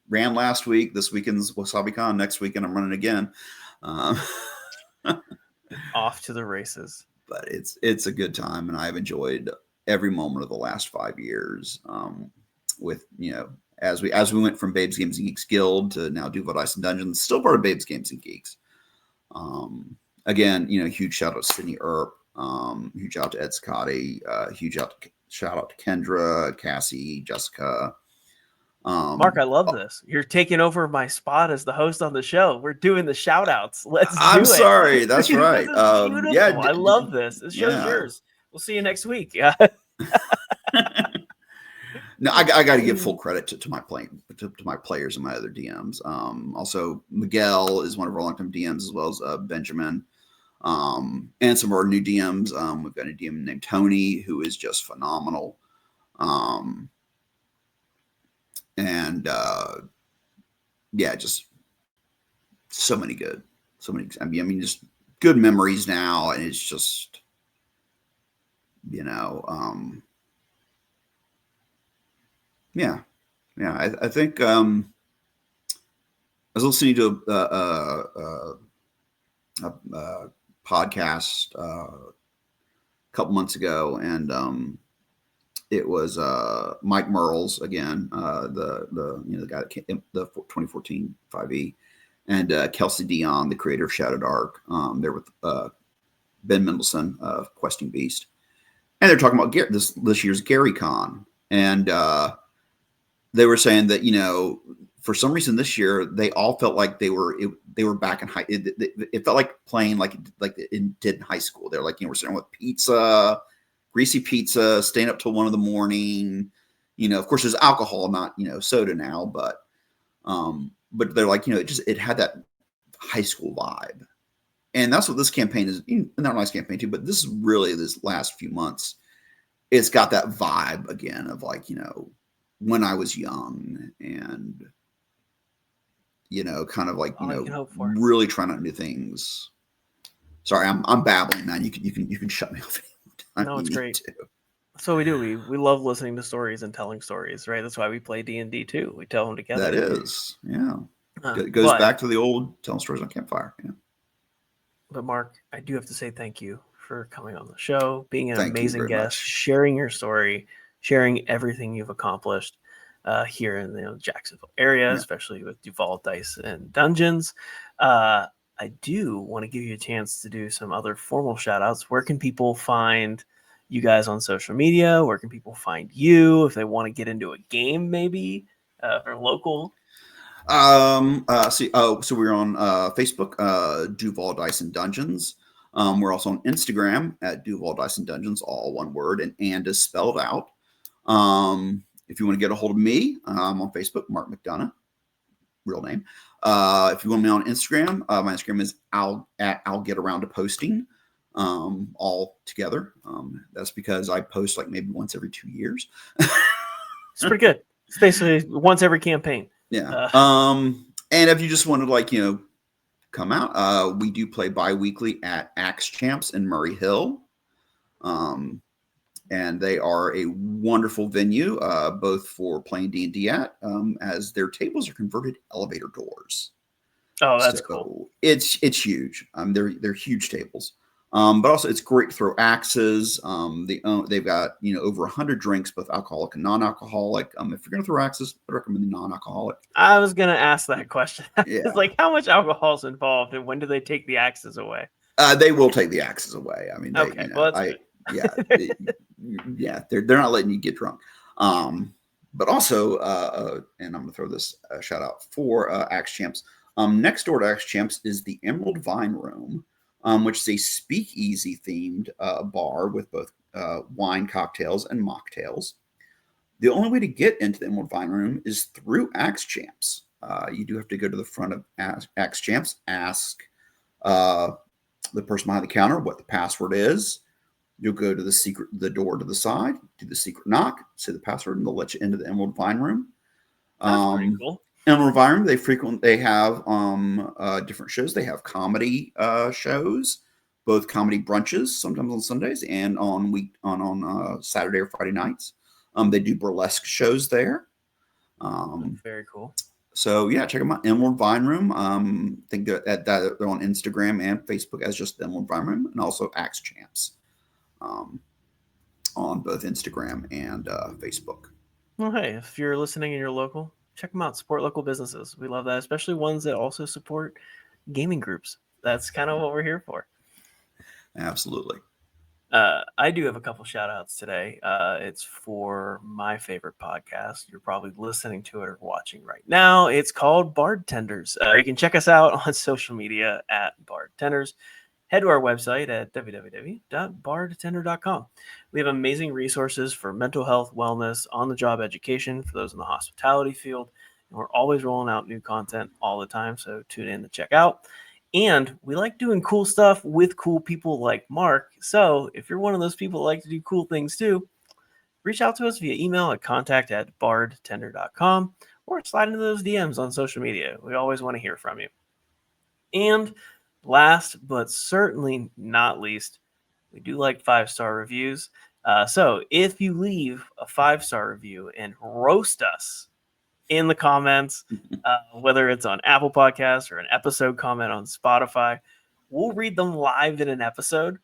ran last week. This weekend's WasabiCon. Next weekend, I'm running again. Off to the races. But it's a good time, and I've enjoyed every moment of the last 5 years. With, you know, as we went from Babes Games and Geeks Guild to now Duval Dice and Dungeons, still part of Babes Games and Geeks. Again, you know, huge shout out to Sydney Earp, huge shout out to Ed Scotty, huge shout out to Kendra, Cassie, Jessica. Mark, I love this. You're taking over my spot as the host on the show. We're doing the shout outs. I'm sorry. That's right. Yeah, I love this. This show's yours. We'll see you next week. No, I got to give full credit to my players and my other DMs. Also, Miguel is one of our longtime DMs, as well as Benjamin, and some of our new DMs. We've got a DM named Tony, who is just phenomenal. And just so many. I mean, just good memories now, and it's just, you know, I think I was listening to a podcast a couple months ago, and it was Mike Merles again, the guy that came, the 2014 5e, and Kelsey Dion, the creator of Shadow Dark. They're with Ben Mendelsohn of Questing Beast, and they're talking about this year's Gary Con, and they were saying that, you know, for some reason this year they all felt like they were back in high. It felt like playing like it did in high school. They're like, you know, we're sitting with pizza. Greasy pizza, staying up till 1 a.m. You know, of course, there's alcohol, not, you know, soda now, but they're like, you know, it had that high school vibe, and that's what this campaign is. Not a nice campaign too, but this is really this last few months. It's got that vibe again of like, you know, when I was young, and, you know, kind of like, you know, really trying out new things. Sorry, I'm babbling, man. You can shut me off. No, it's great. That's what we do. We love listening to stories and telling stories, right? That's why we play D&D too. We tell them together. That is, yeah. It goes back to the old telling stories on campfire. Yeah. But Mark, I do have to say thank you for coming on the show, being an amazing guest, sharing your story, sharing everything you've accomplished here in the Jacksonville area, especially with Duval Dice and Dungeons. I do want to give you a chance to do some other formal shout outs. Where can people find you guys on social media? Where can people find you if they want to get into a game, maybe or local? So we're on Facebook, Duval Dice and Dungeons. We're also on Instagram at Duval Dice and Dungeons, all one word, and is spelled out. If you want to get a hold of me, I'm on Facebook, Mark McDonough, real name. If you want me on Instagram, my Instagram is I'll get around to posting, all together. That's because I post like maybe once every 2 years. It's pretty good. It's basically once every campaign. Yeah. And if you just wanted to come out, we do play bi-weekly at Axe Champs in Murray Hill. And they are a wonderful venue, both for playing D&D at, as their tables are converted elevator doors. Oh, that's cool. It's huge. They're huge tables. But also it's great to throw axes. They've got over 100 drinks, both alcoholic and non-alcoholic. If you're gonna throw axes, I recommend the non-alcoholic. I was gonna ask that question. Yeah. It's like, how much alcohol is involved, and when do they take the axes away? They will take the axes away. I mean, okay, well, that's good. Yeah, they're not letting you get drunk. But also, and I'm gonna throw this shout out for Axe Champs. Next door to Axe Champs is the Emerald Vine Room, which is a speakeasy themed bar with both wine cocktails and mocktails. The only way to get into the Emerald Vine Room is through Axe Champs. You do have to go to the front of Axe Champs, ask the person behind the counter what the password is. You'll go to the door to the side, do the secret knock, say the password, and they'll let you into the Emerald Vine Room. That's pretty cool. Emerald Vine Room, they have different shows. They have comedy shows, both comedy brunches, sometimes on Sundays, and on Saturday or Friday nights. They do burlesque shows there. Very cool. So yeah, check them out. Emerald Vine Room. I think they're on Instagram and Facebook as just the Emerald Vine Room, and also Axe Champs on both Instagram and Facebook. Well, hey, if you're listening and you're local, check them out. Support local businesses. We love that, especially ones that also support gaming groups. That's kind of what we're here for. Absolutely. I do have a couple shout outs today. It's for my favorite podcast. You're probably listening to it or watching right now. It's called Bardtenders. You can check us out on social media at Bardtenders. Head to our website at www.bardtender.com. We have amazing resources for mental health, wellness, on-the-job education for those in the hospitality field. And we're always rolling out new content all the time, so tune in to check out. And we like doing cool stuff with cool people like Mark. So if you're one of those people that like to do cool things too, reach out to us via email at contact@bardtender.com or slide into those DMs on social media. We always want to hear from you. And last but certainly not least, we do like 5-star reviews. So if you leave a 5-star review and roast us in the comments, whether it's on Apple Podcasts or an episode comment on Spotify, we'll read them live in an episode,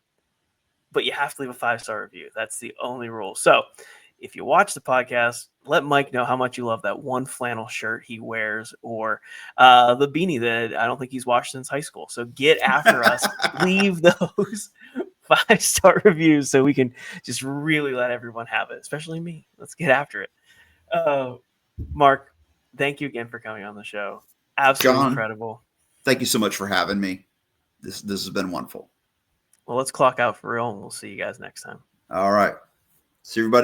but you have to leave a 5-star review. That's the only rule. So if you watch the podcast, let Mike know how much you love that one flannel shirt he wears or the beanie that I don't think he's washed since high school. So get after us. Leave those 5-star reviews so we can just really let everyone have it, especially me. Let's get after it. Mark, thank you again for coming on the show. Absolutely John, incredible. Thank you so much for having me. This has been wonderful. Well, let's clock out for real, and we'll see you guys next time. All right. See everybody.